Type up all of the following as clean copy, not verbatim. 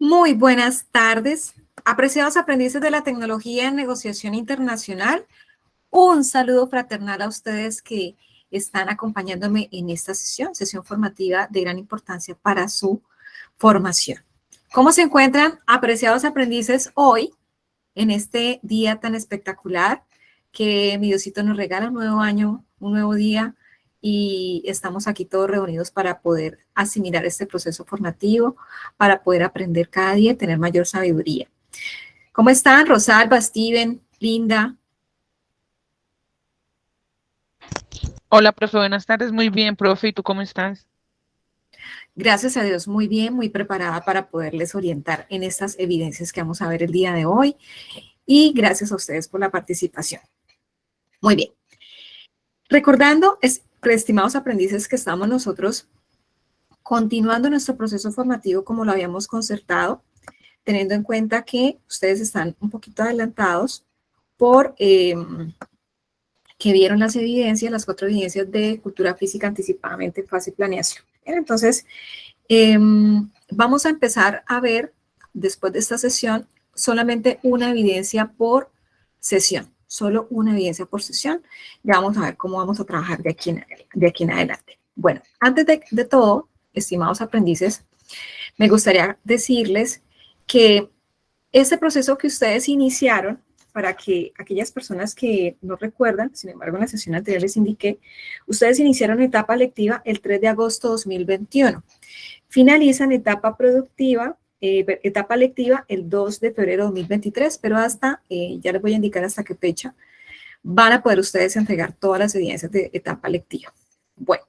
Muy buenas tardes, apreciados aprendices de la tecnología en negociación internacional. Un saludo fraternal a ustedes que están acompañándome en esta sesión formativa de gran importancia para su formación. ¿Cómo se encuentran, apreciados aprendices, hoy, en este día tan espectacular que mi Diosito nos regala un nuevo año, un nuevo día, y estamos aquí todos reunidos para poder asimilar este proceso formativo, para poder aprender cada día y tener mayor sabiduría? ¿Cómo están, Rosalba, Steven, Linda? Hola, profe, buenas tardes. Muy bien, profe. ¿Y tú cómo estás? Gracias a Dios, muy bien, muy preparada para poderles orientar en estas evidencias que vamos a ver el día de hoy. Y gracias a ustedes por la participación. Muy bien. Recordando, estimados aprendices, que estamos nosotros continuando nuestro proceso formativo como lo habíamos concertado, teniendo en cuenta que ustedes están un poquito adelantados por que vieron las evidencias, las 4 evidencias de cultura física anticipadamente en fase de planeación. Bien, entonces, vamos a empezar a ver, después de esta sesión, solamente una evidencia por sesión, solo una evidencia por sesión. Ya vamos a ver cómo vamos a trabajar de aquí en adelante. Bueno, antes de todo, estimados aprendices, me gustaría decirles que este proceso que ustedes iniciaron, para que aquellas personas que no recuerdan, sin embargo en la sesión anterior les indiqué, ustedes iniciaron etapa lectiva el 3 de agosto de 2021. Finalizan etapa lectiva el 2 de febrero de 2023, pero ya les voy a indicar hasta qué fecha, van a poder ustedes entregar todas las evidencias de etapa lectiva. Bueno,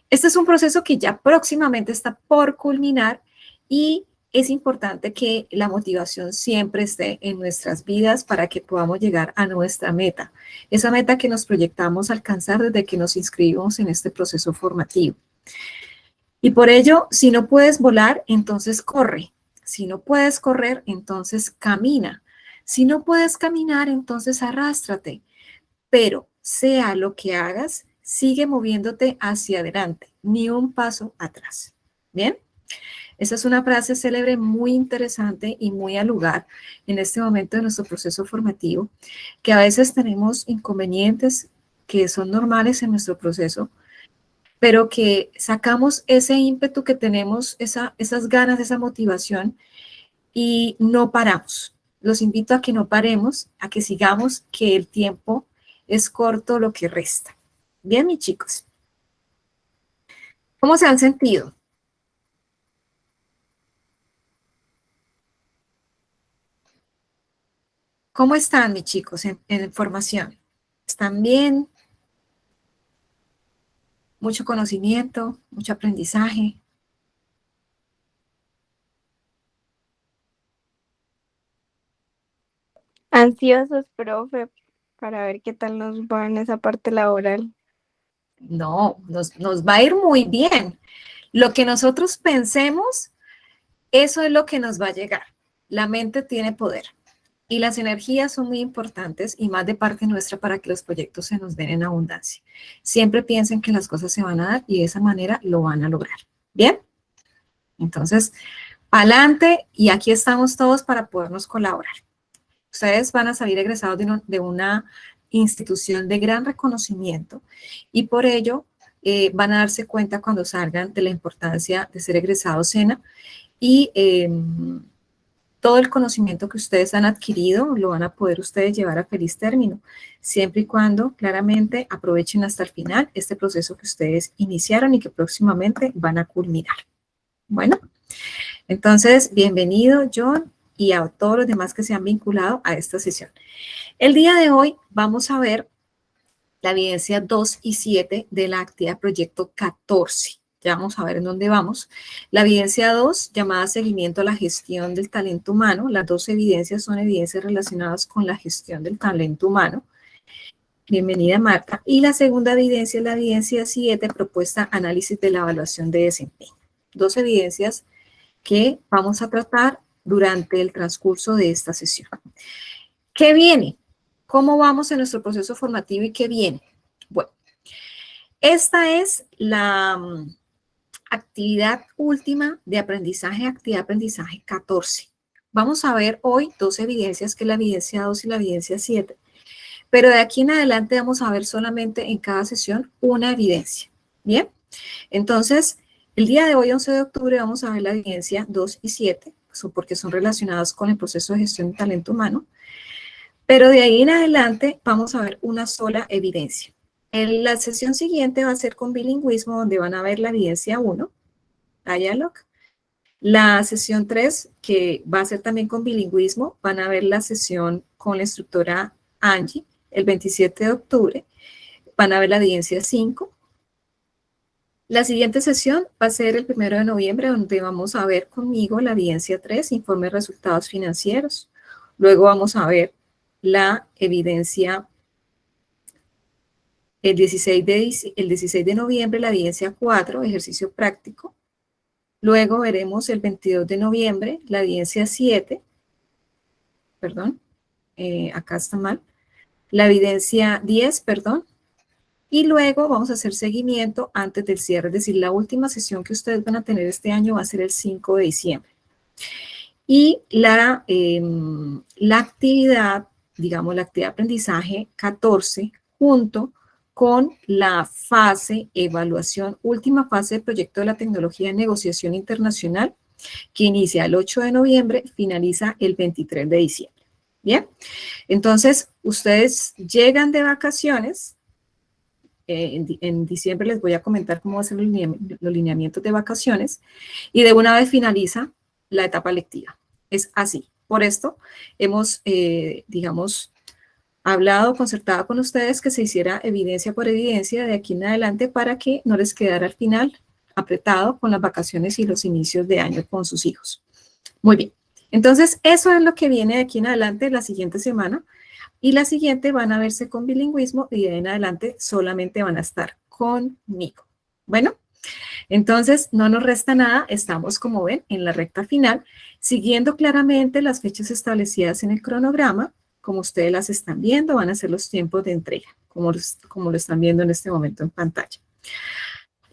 este es un proceso que ya próximamente está por culminar y es importante que la motivación siempre esté en nuestras vidas para que podamos llegar a nuestra meta, esa meta que nos proyectamos alcanzar desde que nos inscribimos en este proceso formativo. Y por ello, si no puedes volar, entonces corre. Si no puedes correr, entonces camina. Si no puedes caminar, entonces arrástrate. Pero sea lo que hagas, sigue moviéndote hacia adelante, ni un paso atrás. ¿Bien? Esa es una frase célebre muy interesante y muy al lugar en este momento de nuestro proceso formativo, que a veces tenemos inconvenientes que son normales en nuestro proceso, pero que sacamos ese ímpetu que tenemos, esas ganas, esa motivación y no paramos. Los invito a que no paremos, a que sigamos, que el tiempo es corto lo que resta. Bien, mis chicos. ¿Cómo se han sentido? ¿Cómo están, mis chicos, en formación? ¿Están bien? Mucho conocimiento, mucho aprendizaje. Ansiosos, profe, para ver qué tal nos va en esa parte laboral. No, nos va a ir muy bien. Lo que nosotros pensemos, eso es lo que nos va a llegar. La mente tiene poder y las energías son muy importantes y más de parte nuestra para que los proyectos se nos den en abundancia. Siempre piensen que las cosas se van a dar y de esa manera lo van a lograr. ¿Bien? Entonces, adelante y aquí estamos todos para podernos colaborar. Ustedes van a salir egresados de una institución de gran reconocimiento y por ello van a darse cuenta cuando salgan de la importancia de ser egresados SENA y todo el conocimiento que ustedes han adquirido lo van a poder ustedes llevar a feliz término, siempre y cuando claramente aprovechen hasta el final este proceso que ustedes iniciaron y que próximamente van a culminar. Bueno, entonces, bienvenido, John, y a todos los demás que se han vinculado a esta sesión. El día de hoy vamos a ver la evidencia 2 y 7 de la actividad proyecto 14. Ya vamos a ver en dónde vamos. La evidencia 2, llamada seguimiento a la gestión del talento humano. Las dos evidencias son evidencias relacionadas con la gestión del talento humano. Bienvenida, Marta. Y la segunda evidencia es la evidencia 7, propuesta análisis de la evaluación de desempeño. Dos evidencias que vamos a tratar durante el transcurso de esta sesión. ¿Qué viene? ¿Cómo vamos en nuestro proceso formativo y qué viene? Bueno, esta es la actividad última de aprendizaje, actividad de aprendizaje 14. Vamos a ver hoy dos evidencias, que es la evidencia 2 y la evidencia 7. Pero de aquí en adelante vamos a ver solamente en cada sesión una evidencia. ¿Bien? Entonces, el día de hoy, 11 de octubre, vamos a ver la evidencia 2 y 7, porque son relacionadas con el proceso de gestión de talento humano. Pero de ahí en adelante vamos a ver una sola evidencia. En la sesión siguiente va a ser con bilingüismo, donde van a ver la evidencia 1, Dialog. La sesión 3, que va a ser también con bilingüismo, van a ver la sesión con la instructora Angie, el 27 de octubre. Van a ver la evidencia 5. La siguiente sesión va a ser el 1 de noviembre, donde vamos a ver conmigo la evidencia 3, informe de resultados financieros. Luego vamos a ver la evidencia el 16 de noviembre, la evidencia 4, ejercicio práctico. Luego veremos el 22 de noviembre, la evidencia 7, perdón, acá está mal, la evidencia 10, perdón, y luego vamos a hacer seguimiento antes del cierre, es decir, la última sesión que ustedes van a tener este año va a ser el 5 de diciembre. Y la actividad, digamos, la actividad de aprendizaje 14, junto con la fase evaluación, última fase del proyecto de la tecnología de negociación internacional, que inicia el 8 de noviembre, finaliza el 23 de diciembre. Bien, entonces ustedes llegan de vacaciones. En diciembre les voy a comentar cómo va a ser los lineamientos de vacaciones, y de una vez finaliza la etapa lectiva. Es así. Por esto hemos, digamos, hablado, concertado con ustedes que se hiciera evidencia por evidencia de aquí en adelante para que no les quedara al final apretado con las vacaciones y los inicios de año con sus hijos. Muy bien. Entonces, eso es lo que viene de aquí en adelante la siguiente semana. Y la siguiente van a verse con bilingüismo y de ahí en adelante solamente van a estar conmigo. Bueno, entonces no nos resta nada. Estamos, como ven, en la recta final, siguiendo claramente las fechas establecidas en el cronograma. Como ustedes las están viendo, van a ser los tiempos de entrega, como lo están viendo en este momento en pantalla.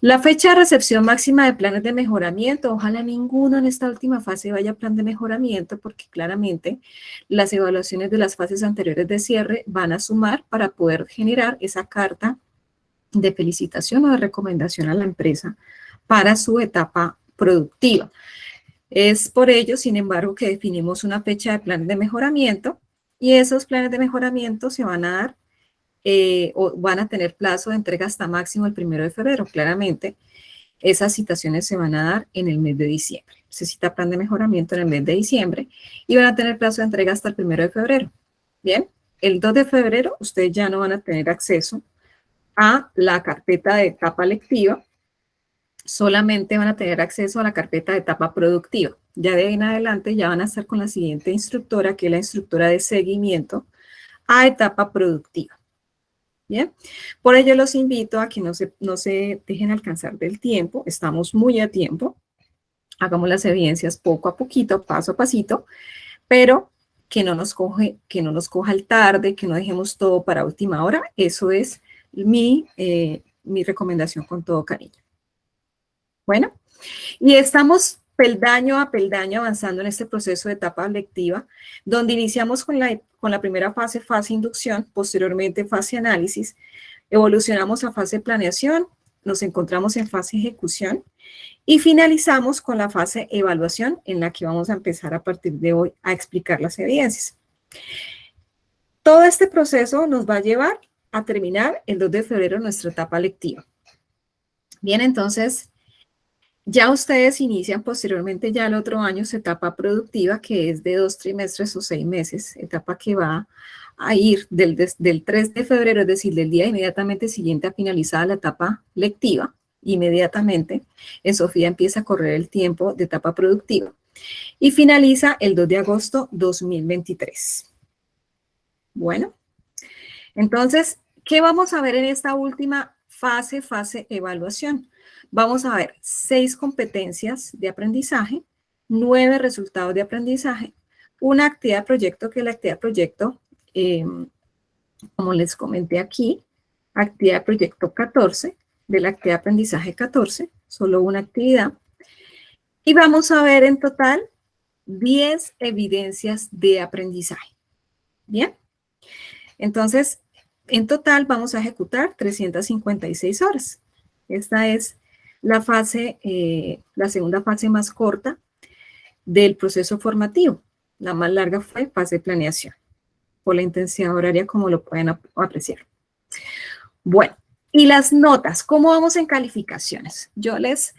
La fecha de recepción máxima de planes de mejoramiento, ojalá ninguno en esta última fase vaya a plan de mejoramiento, porque claramente las evaluaciones de las fases anteriores de cierre van a sumar para poder generar esa carta de felicitación o de recomendación a la empresa para su etapa productiva. Es por ello, sin embargo, que definimos una fecha de planes de mejoramiento, y esos planes de mejoramiento se van a dar o van a tener plazo de entrega hasta máximo el 1 de febrero. Claramente, esas citaciones se van a dar en el mes de diciembre. Se cita plan de mejoramiento en el mes de diciembre y van a tener plazo de entrega hasta el 1 de febrero. Bien, el 2 de febrero ustedes ya no van a tener acceso a la carpeta de etapa lectiva, solamente van a tener acceso a la carpeta de etapa productiva. Ya de ahí en adelante ya van a estar con la siguiente instructora, que es la instructora de seguimiento a etapa productiva. Bien, por ello los invito a que no se dejen alcanzar del tiempo. Estamos muy a tiempo. Hagamos las evidencias poco a poquito, paso a pasito, pero que no nos coja el tarde, que no dejemos todo para última hora. Eso es mi recomendación con todo cariño. Bueno, y estamos peldaño a peldaño avanzando en este proceso de etapa lectiva, donde iniciamos con la primera fase, fase inducción, posteriormente fase análisis, evolucionamos a fase planeación, nos encontramos en fase ejecución y finalizamos con la fase evaluación, en la que vamos a empezar a partir de hoy a explicar las evidencias. Todo este proceso nos va a llevar a terminar el 2 de febrero nuestra etapa lectiva. Bien, entonces, ya ustedes inician posteriormente ya el otro año su etapa productiva, que es de 2 trimestres o 6 meses, etapa que va a ir del 3 de febrero, es decir, del día inmediatamente siguiente a finalizada la etapa lectiva. Inmediatamente en Sofía empieza a correr el tiempo de etapa productiva y finaliza el 2 de agosto 2023. Bueno, entonces, ¿qué vamos a ver en esta última fase evaluación? Vamos a ver 6 competencias de aprendizaje, 9 resultados de aprendizaje, una actividad de proyecto, que es la actividad de proyecto, como les comenté aquí, actividad de proyecto 14, de la actividad de aprendizaje 14, solo una actividad. Y vamos a ver en total 10 evidencias de aprendizaje. ¿Bien? Entonces, en total vamos a ejecutar 356 horas. Esta es la fase, la segunda fase más corta del proceso formativo. La más larga fue fase de planeación, por la intensidad horaria, como lo pueden apreciar. Bueno, y las notas, ¿cómo vamos en calificaciones? Yo les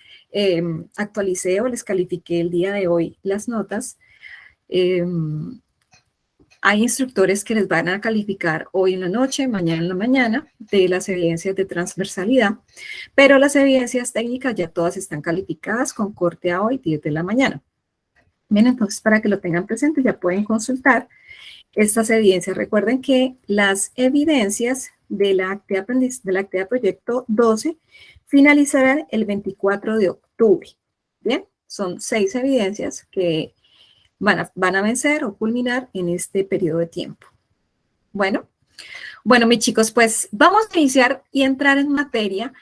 actualicé o les califiqué el día de hoy las notas. Hay instructores que les van a calificar hoy en la noche, mañana en la mañana, de las evidencias de transversalidad, pero las evidencias técnicas ya todas están calificadas con corte a hoy, 10 de la mañana. Bien, entonces para que lo tengan presente ya pueden consultar estas evidencias. Recuerden que las evidencias de la actividad proyecto 12 finalizarán el 24 de octubre. Bien, son 6 evidencias que van a vencer o culminar en este periodo de tiempo. Bueno, mis chicos, pues vamos a iniciar y entrar en materia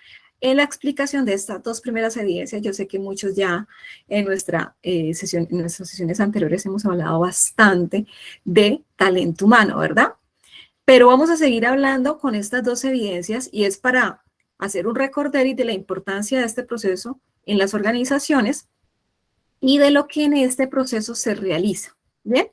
en la explicación de estas 2 primeras evidencias. Yo sé que muchos ya en nuestras sesiones anteriores hemos hablado bastante de talento humano, ¿verdad? Pero vamos a seguir hablando con estas 2 evidencias y es para hacer un recorderis de la importancia de este proceso en las organizaciones y de lo que en este proceso se realiza. ¿Bien?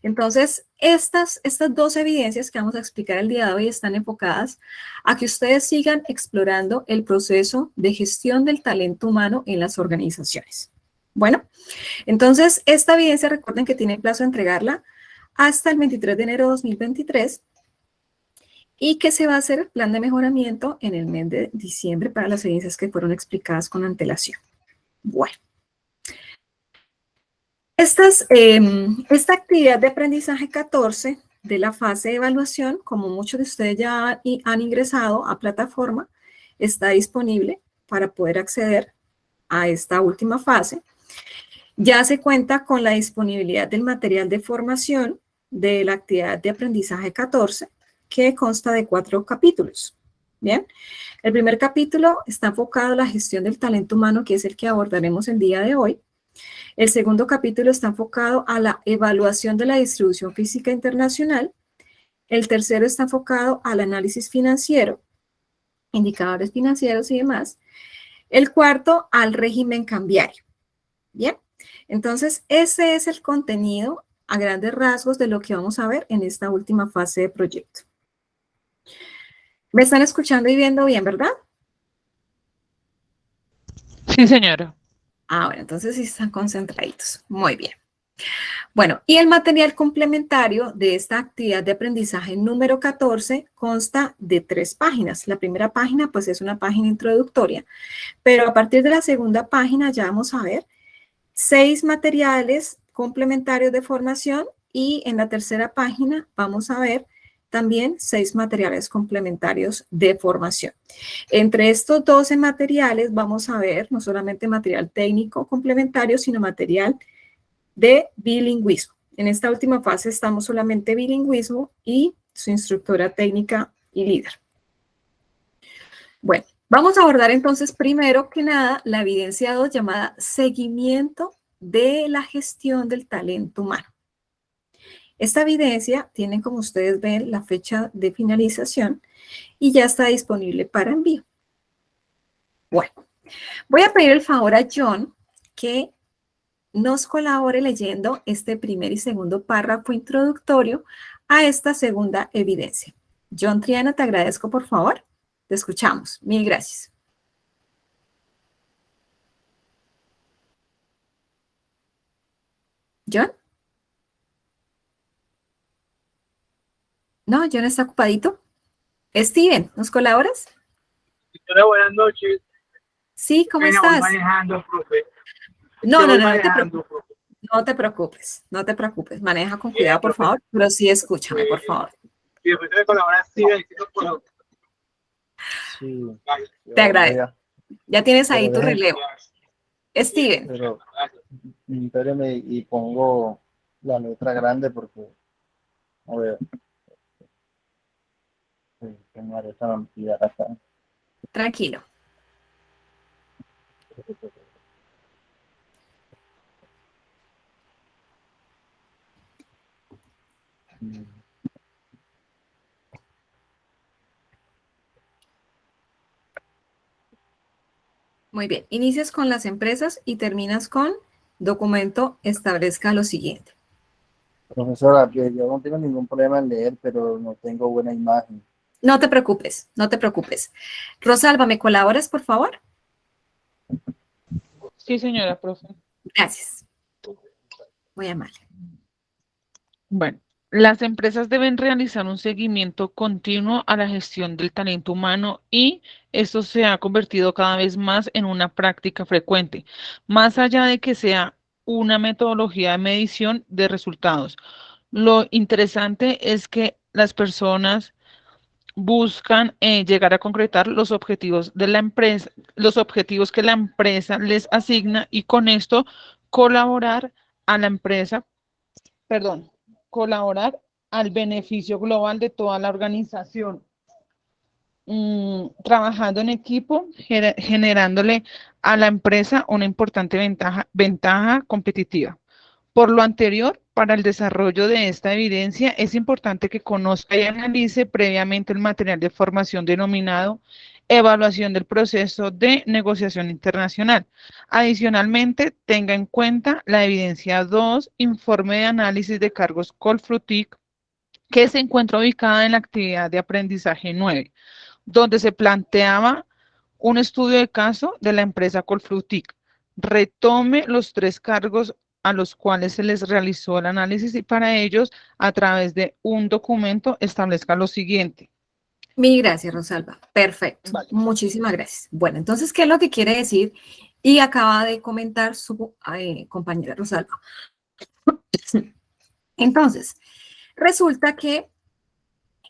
Entonces, estas 2 evidencias que vamos a explicar el día de hoy están enfocadas a que ustedes sigan explorando el proceso de gestión del talento humano en las organizaciones. Bueno, entonces, esta evidencia, recuerden que tiene plazo de entregarla hasta el 23 de enero de 2023 y que se va a hacer el plan de mejoramiento en el mes de diciembre para las evidencias que fueron explicadas con antelación. Bueno. Esta actividad de aprendizaje 14 de la fase de evaluación, como muchos de ustedes ya han ingresado a plataforma, está disponible para poder acceder a esta última fase. Ya se cuenta con la disponibilidad del material de formación de la actividad de aprendizaje 14, que consta de 4 capítulos. Bien, el primer capítulo está enfocado a la gestión del talento humano, que es el que abordaremos el día de hoy. El segundo capítulo está enfocado a la evaluación de la distribución física internacional. El tercero está enfocado al análisis financiero, indicadores financieros y demás. El cuarto, al régimen cambiario. Bien, entonces ese es el contenido a grandes rasgos de lo que vamos a ver en esta última fase de proyecto. ¿Me están escuchando y viendo bien, verdad? Sí, señora. Bueno, entonces sí están concentraditos. Muy bien. Bueno, y el material complementario de esta actividad de aprendizaje número 14 consta de 3 páginas. La primera página, pues, es una página introductoria, pero a partir de la segunda página ya vamos a ver 6 materiales complementarios de formación y en la tercera página vamos a ver también 6 materiales complementarios de formación. Entre estos 12 materiales vamos a ver no solamente material técnico complementario, sino material de bilingüismo. En esta última fase estamos solamente bilingüismo y su instructora técnica y líder. Bueno, vamos a abordar entonces primero que nada la evidencia 2 llamada seguimiento de la gestión del talento humano. Esta evidencia tiene, como ustedes ven, la fecha de finalización y ya está disponible para envío. Bueno, voy a pedir el favor a John que nos colabore leyendo este primer y segundo párrafo introductorio a esta segunda evidencia. John Triana, te agradezco, por favor. Te escuchamos. Mil gracias. ¿John? No, John está ocupadito. Steven, ¿nos colaboras? Hola, buenas noches. Sí, ¿cómo Voy estás? manejando, profe. No te preocupes. Maneja con cuidado, por favor, pero sí escúchame, por favor. Y después me colabora Steven. Sí, Te agradezco. Ya tienes ahí tu deje- relevo. Steven. pero espéreme y pongo la letra grande porque, a ver, tengo esta ampliar acá. Tranquilo. Muy bien. Inicias con las empresas y terminas con documento establezca lo siguiente. Profesora, que yo no tengo ningún problema en leer, pero no tengo buena imagen. No te preocupes, no te preocupes. Rosalba, ¿me colaboras, por favor? Sí, señora, profe. Gracias. Muy amable. Bueno, las empresas deben realizar un seguimiento continuo a la gestión del talento humano y esto se ha convertido cada vez más en una práctica frecuente, más allá de que sea una metodología de medición de resultados. Lo interesante es que las personas buscan llegar a concretar los objetivos de la empresa, los objetivos que la empresa les asigna y con esto colaborar a la empresa, perdón, colaborar al beneficio global de toda la organización. Trabajando en equipo, generándole a la empresa una importante ventaja competitiva. Por lo anterior, para el desarrollo de esta evidencia, es importante que conozca y analice previamente el material de formación denominado Evaluación del proceso de negociación internacional. Adicionalmente, tenga en cuenta la evidencia 2, informe de análisis de cargos Colfrutic, que se encuentra ubicada en la actividad de aprendizaje 9, donde se planteaba un estudio de caso de la empresa Colfrutic. Retome los 3 cargos a los cuales se les realizó el análisis y para ellos, a través de un documento, establezca lo siguiente. Mil gracias, Rosalba. Perfecto. Vale. Muchísimas gracias. Bueno, entonces, ¿qué es lo que quiere decir? Y acaba de comentar su compañera Rosalba. Entonces, resulta que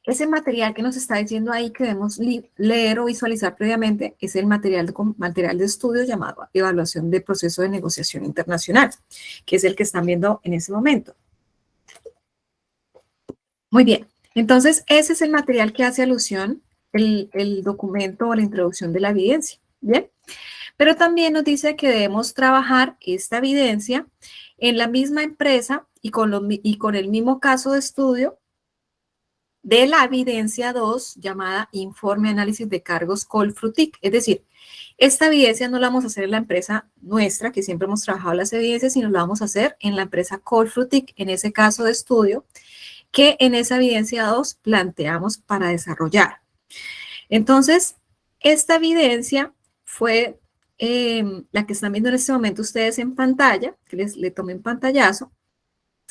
ese material que nos está diciendo ahí que debemos leer o visualizar previamente es el material de estudio llamado Evaluación del Proceso de Negociación Internacional, que es el que están viendo en ese momento. Muy bien. Entonces, ese es el material que hace alusión el documento o la introducción de la evidencia. Bien. Pero también nos dice que debemos trabajar esta evidencia en la misma empresa y con el mismo caso de estudio de la evidencia 2 llamada Informe Análisis de Cargos Colfrutic. Es decir, esta evidencia no la vamos a hacer en la empresa nuestra, que siempre hemos trabajado las evidencias, sino la vamos a hacer en la empresa Colfrutic, en ese caso de estudio, que en esa evidencia 2 planteamos para desarrollar. Entonces, esta evidencia fue la que están viendo en este momento ustedes en pantalla, que le tomé en pantallazo.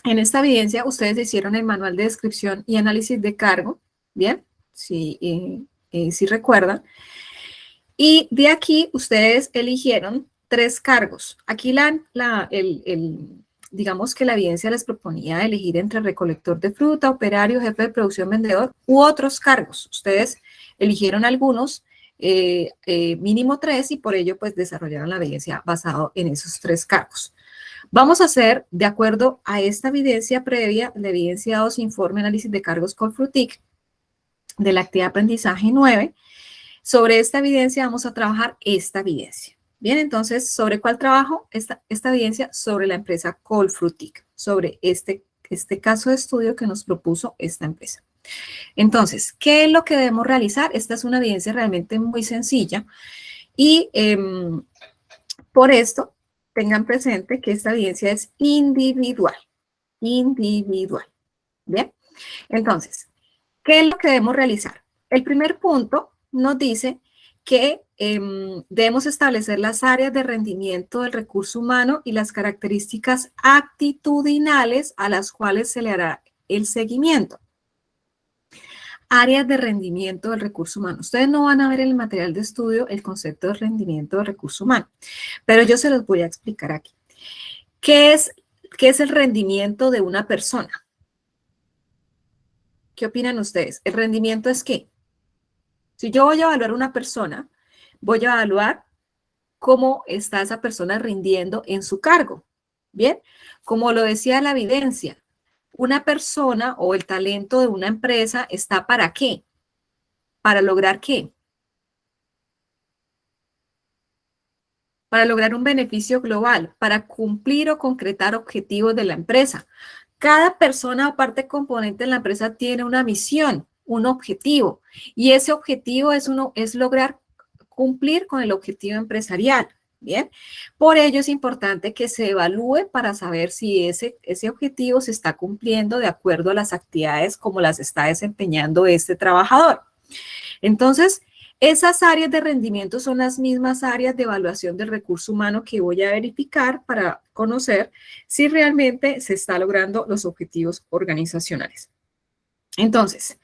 En esta evidencia, ustedes hicieron el manual de descripción y análisis de cargo, ¿bien? Si recuerdan. Y de aquí, ustedes eligieron 3 cargos. Aquí digamos que la evidencia les proponía elegir entre recolector de fruta, operario, jefe de producción, vendedor u otros cargos. Ustedes eligieron algunos, mínimo 3, y por ello pues desarrollaron la evidencia basado en esos 3 cargos. Vamos a hacer, de acuerdo a esta evidencia previa, la evidencia 2, informe análisis de cargos Colfrutic, de la actividad de aprendizaje 9, sobre esta evidencia vamos a trabajar esta evidencia. Bien, entonces, ¿sobre cuál trabajo? Esta evidencia sobre la empresa Colfrutic, sobre este caso de estudio que nos propuso esta empresa. Entonces, ¿qué es lo que debemos realizar? Esta es una evidencia realmente muy sencilla y por esto tengan presente que esta evidencia es individual. Bien, entonces, ¿qué es lo que debemos realizar? El primer punto nos dice que debemos establecer las áreas de rendimiento del recurso humano y las características actitudinales a las cuales se le hará el seguimiento. Áreas de rendimiento del recurso humano. Ustedes no van a ver en el material de estudio el concepto de rendimiento del recurso humano, pero yo se los voy a explicar aquí. ¿Qué es el rendimiento de una persona? ¿Qué opinan ustedes? ¿El rendimiento es qué? Si yo voy a evaluar a una persona, voy a evaluar cómo está esa persona rindiendo en su cargo. Bien, como lo decía la evidencia, una persona o el talento de una empresa está ¿para qué? ¿Para lograr qué? para lograr un beneficio global, para cumplir o concretar objetivos de la empresa. Cada persona o parte componente de la empresa tiene una misión, un objetivo, y ese objetivo es lograr cumplir con el objetivo empresarial. Bien, por ello es importante que se evalúe para saber si ese objetivo se está cumpliendo de acuerdo a las actividades como las está desempeñando este trabajador. Entonces, esas áreas de rendimiento son las mismas áreas de evaluación del recurso humano que voy a verificar para conocer si realmente se está logrando los objetivos organizacionales. Entonces,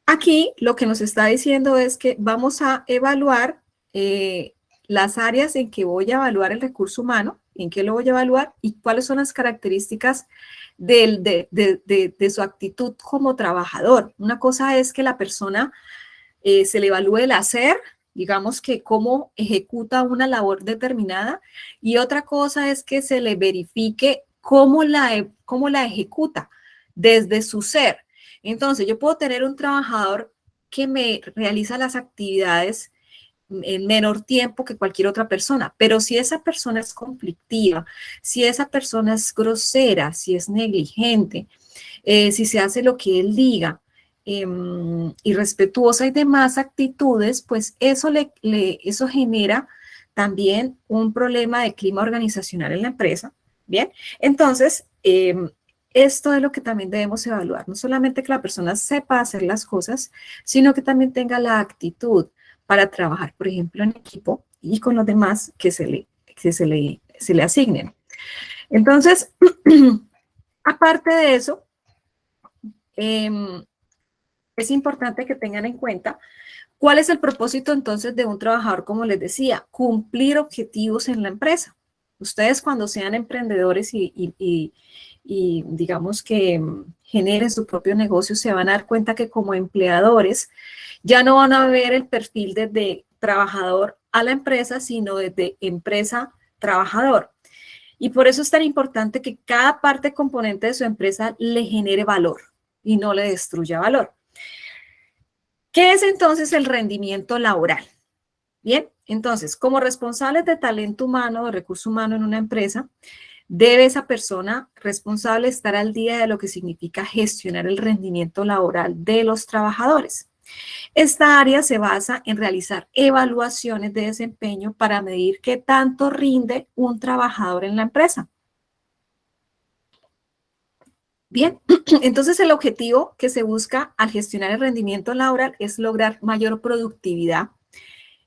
aquí lo que nos está diciendo es que vamos a evaluar las áreas en que voy a evaluar el recurso humano, en qué lo voy a evaluar y cuáles son las características de su actitud como trabajador. Una cosa es que la persona se le evalúe el hacer, digamos que cómo ejecuta una labor determinada, y otra cosa es que se le verifique cómo la ejecuta desde su ser. Entonces, yo puedo tener un trabajador que me realiza las actividades en menor tiempo que cualquier otra persona, pero si esa persona es conflictiva, si esa persona es grosera, si es negligente, si se hace lo que él diga, irrespetuosa y demás actitudes, pues eso genera también un problema de clima organizacional en la empresa. Bien, entonces, esto es lo que también debemos evaluar, no solamente que la persona sepa hacer las cosas, sino que también tenga la actitud para trabajar, por ejemplo, en equipo y con los demás que se le asignen. Entonces, aparte de eso, es importante que tengan en cuenta cuál es el propósito entonces de un trabajador, como les decía, cumplir objetivos en la empresa. Ustedes cuando sean emprendedores y digamos que generen su propio negocio, se van a dar cuenta que como empleadores ya no van a ver el perfil desde trabajador a la empresa, sino desde empresa-trabajador. Y por eso es tan importante que cada parte componente de su empresa le genere valor y no le destruya valor. ¿Qué es entonces el rendimiento laboral? Bien, entonces, como responsables de talento humano, de recurso humano en una empresa, debe esa persona responsable estar al día de lo que significa gestionar el rendimiento laboral de los trabajadores. Esta área se basa en realizar evaluaciones de desempeño para medir qué tanto rinde un trabajador en la empresa. Bien, entonces el objetivo que se busca al gestionar el rendimiento laboral es lograr mayor productividad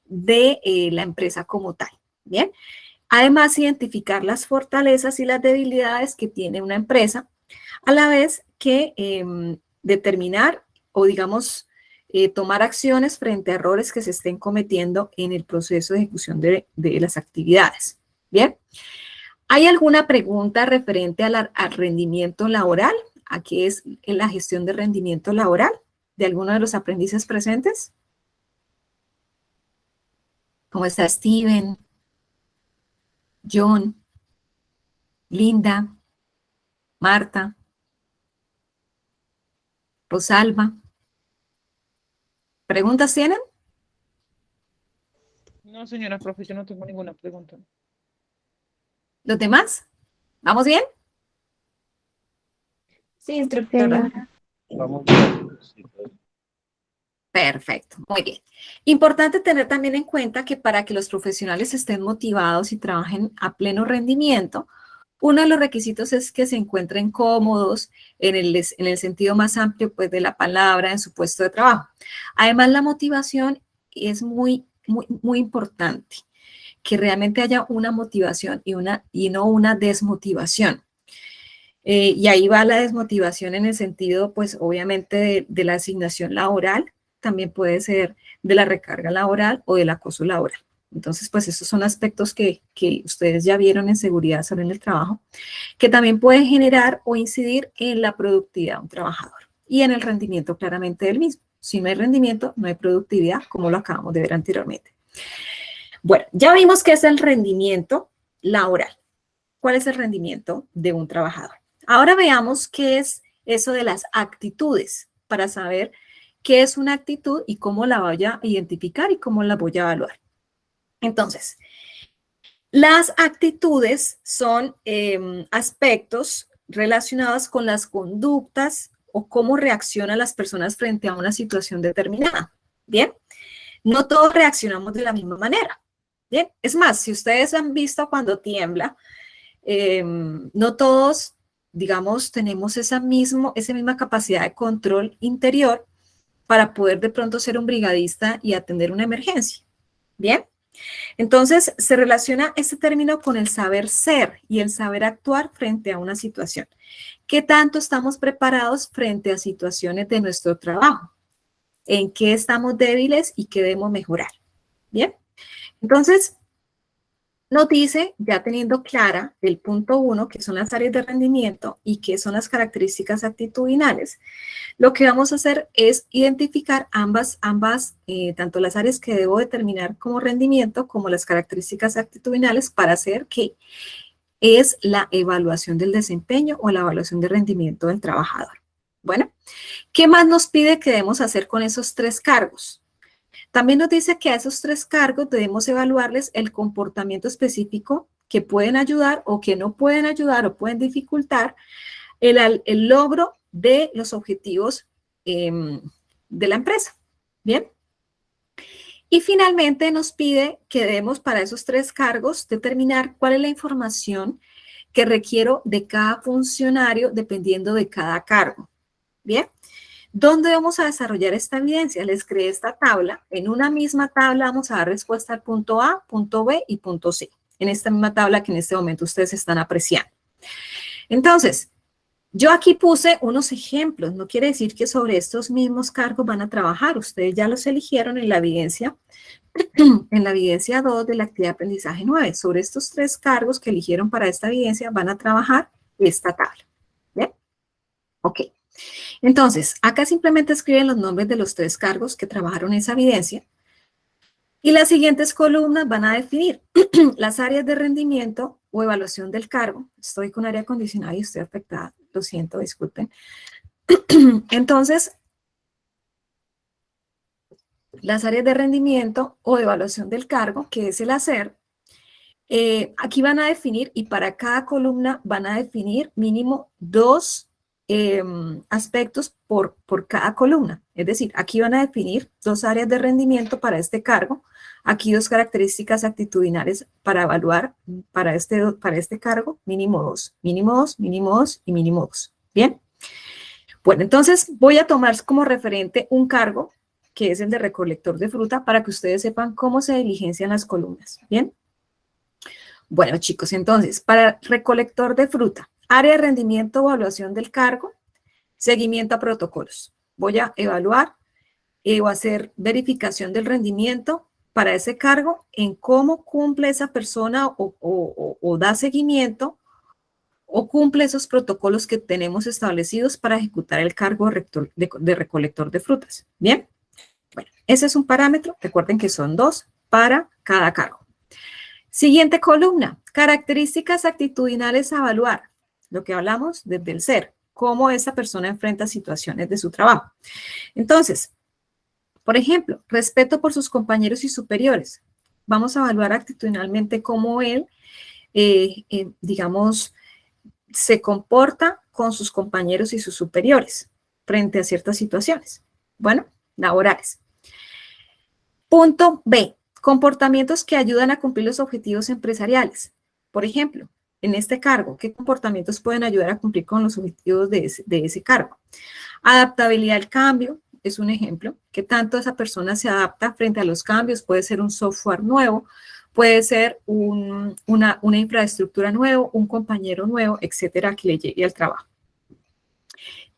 de la empresa como tal. Bien, además identificar las fortalezas y las debilidades que tiene una empresa, a la vez que determinar o digamos tomar acciones frente a errores que se estén cometiendo en el proceso de ejecución de las actividades. Bien. ¿Hay alguna pregunta referente al rendimiento laboral? ¿A qué es la gestión de rendimiento laboral de alguno de los aprendices presentes? ¿Cómo está Steven? John, Linda, Marta, Rosalba. ¿Preguntas tienen? No, señora profe, yo no tengo ninguna pregunta. ¿Los demás? ¿Vamos bien? Sí, instructora. Vamos bien. Perfecto, muy bien. Importante tener también en cuenta que para que los profesionales estén motivados y trabajen a pleno rendimiento, uno de los requisitos es que se encuentren cómodos en el sentido más amplio pues, de la palabra en su puesto de trabajo. Además, la motivación es muy importante, que realmente haya una motivación y no una desmotivación. Y ahí va la desmotivación en el sentido, pues, obviamente de la asignación laboral, también puede ser de la recarga laboral o del acoso laboral. Entonces, pues, estos son aspectos que ustedes ya vieron en seguridad sobre el trabajo, que también pueden generar o incidir en la productividad de un trabajador y en el rendimiento claramente del mismo. Si no hay rendimiento, no hay productividad, como lo acabamos de ver anteriormente. Bueno, ya vimos qué es el rendimiento laboral. ¿Cuál es el rendimiento de un trabajador? Ahora veamos qué es eso de las actitudes para saber qué es una actitud y cómo la voy a identificar y cómo la voy a evaluar. Entonces, Las actitudes son aspectos relacionados con las conductas o cómo reaccionan las personas frente a una situación determinada. Bien, no todos reaccionamos de la misma manera. Bien, es más, si ustedes han visto cuando tiembla, no todos, digamos, tenemos esa misma capacidad de control interior para poder de pronto ser un brigadista y atender una emergencia. Bien. Entonces, se relaciona este término con el saber ser y el saber actuar frente a una situación. ¿Qué tanto estamos preparados frente a situaciones de nuestro trabajo? ¿En qué estamos débiles y qué debemos mejorar? Bien, entonces nos dice, ya teniendo clara el punto 1, que son las áreas de rendimiento y qué son las características actitudinales, lo que vamos a hacer es identificar ambas, tanto las áreas que debo determinar como rendimiento, como las características actitudinales para hacer que es la evaluación del desempeño o la evaluación de rendimiento del trabajador. Bueno, ¿qué más nos pide que debemos hacer con esos 3 cargos? También nos dice que a esos 3 cargos debemos evaluarles el comportamiento específico que pueden ayudar o que no pueden ayudar o pueden dificultar el logro de los objetivos de la empresa. Bien. Y finalmente nos pide que debemos para esos 3 cargos determinar cuál es la información que requiero de cada funcionario dependiendo de cada cargo. Bien. ¿Dónde vamos a desarrollar esta evidencia? Les creé esta tabla. En una misma tabla vamos a dar respuesta al punto A, punto B y punto C. En esta misma tabla que en este momento ustedes están apreciando. Entonces, yo aquí puse unos ejemplos. No quiere decir que sobre estos mismos cargos van a trabajar. Ustedes ya los eligieron en la evidencia 2 de la actividad de aprendizaje 9. Sobre estos 3 cargos que eligieron para esta evidencia van a trabajar esta tabla. ¿Bien? Ok. Entonces, acá simplemente escriben los nombres de los 3 cargos que trabajaron esa evidencia. Y las siguientes columnas van a definir las áreas de rendimiento o evaluación del cargo. Estoy con aire acondicionado y estoy afectada. Lo siento, disculpen. Entonces, las áreas de rendimiento o evaluación del cargo, que es el hacer, aquí van a definir, y para cada columna van a definir mínimo 2 aspectos por cada columna. Es decir, aquí van a definir 2 áreas de rendimiento para este cargo, aquí 2 características actitudinales para evaluar para este cargo, mínimo 2, mínimo 2, mínimo 2 y mínimo 2. ¿Bien? Bueno, entonces voy a tomar como referente un cargo que es el de recolector de fruta para que ustedes sepan cómo se diligencian las columnas. ¿Bien? Bueno, chicos, entonces, para recolector de fruta, área de rendimiento, evaluación del cargo, seguimiento a protocolos. Voy a evaluar o hacer verificación del rendimiento para ese cargo en cómo cumple esa persona o da seguimiento o cumple esos protocolos que tenemos establecidos para ejecutar el cargo de recolector de frutas. ¿Bien? Bueno, ese es un parámetro. Recuerden que son 2 para cada cargo. Siguiente columna, características actitudinales a evaluar. Lo que hablamos desde el ser, cómo esa persona enfrenta situaciones de su trabajo. Entonces, por ejemplo, respeto por sus compañeros y superiores. Vamos a evaluar actitudinalmente cómo él, digamos, se comporta con sus compañeros y sus superiores frente a ciertas situaciones. Bueno, laborales. Punto B, comportamientos que ayudan a cumplir los objetivos empresariales. Por ejemplo, en este cargo, ¿qué comportamientos pueden ayudar a cumplir con los objetivos de ese cargo? Adaptabilidad al cambio es un ejemplo. ¿Qué tanto esa persona se adapta frente a los cambios? Puede ser un software nuevo, puede ser una infraestructura nueva, un compañero nuevo, etcétera, que le llegue al trabajo.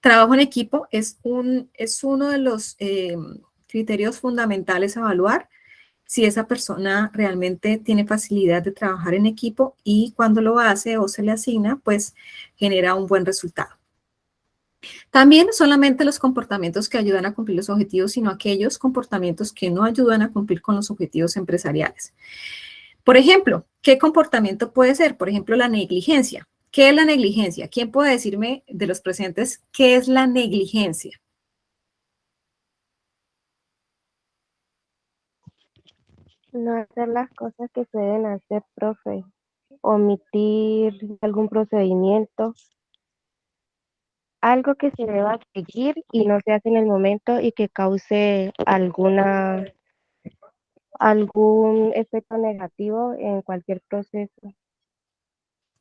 Trabajo en equipo es uno de los criterios fundamentales a evaluar si esa persona realmente tiene facilidad de trabajar en equipo y cuando lo hace o se le asigna, pues genera un buen resultado. También solamente los comportamientos que ayudan a cumplir los objetivos, sino aquellos comportamientos que no ayudan a cumplir con los objetivos empresariales. Por ejemplo, ¿qué comportamiento puede ser? Por ejemplo, la negligencia. ¿Qué es la negligencia? ¿Quién puede decirme de los presentes qué es la negligencia? No hacer las cosas que se deben hacer, profe. Omitir algún procedimiento, algo que se deba seguir y no se hace en el momento y que cause algún efecto negativo en cualquier proceso.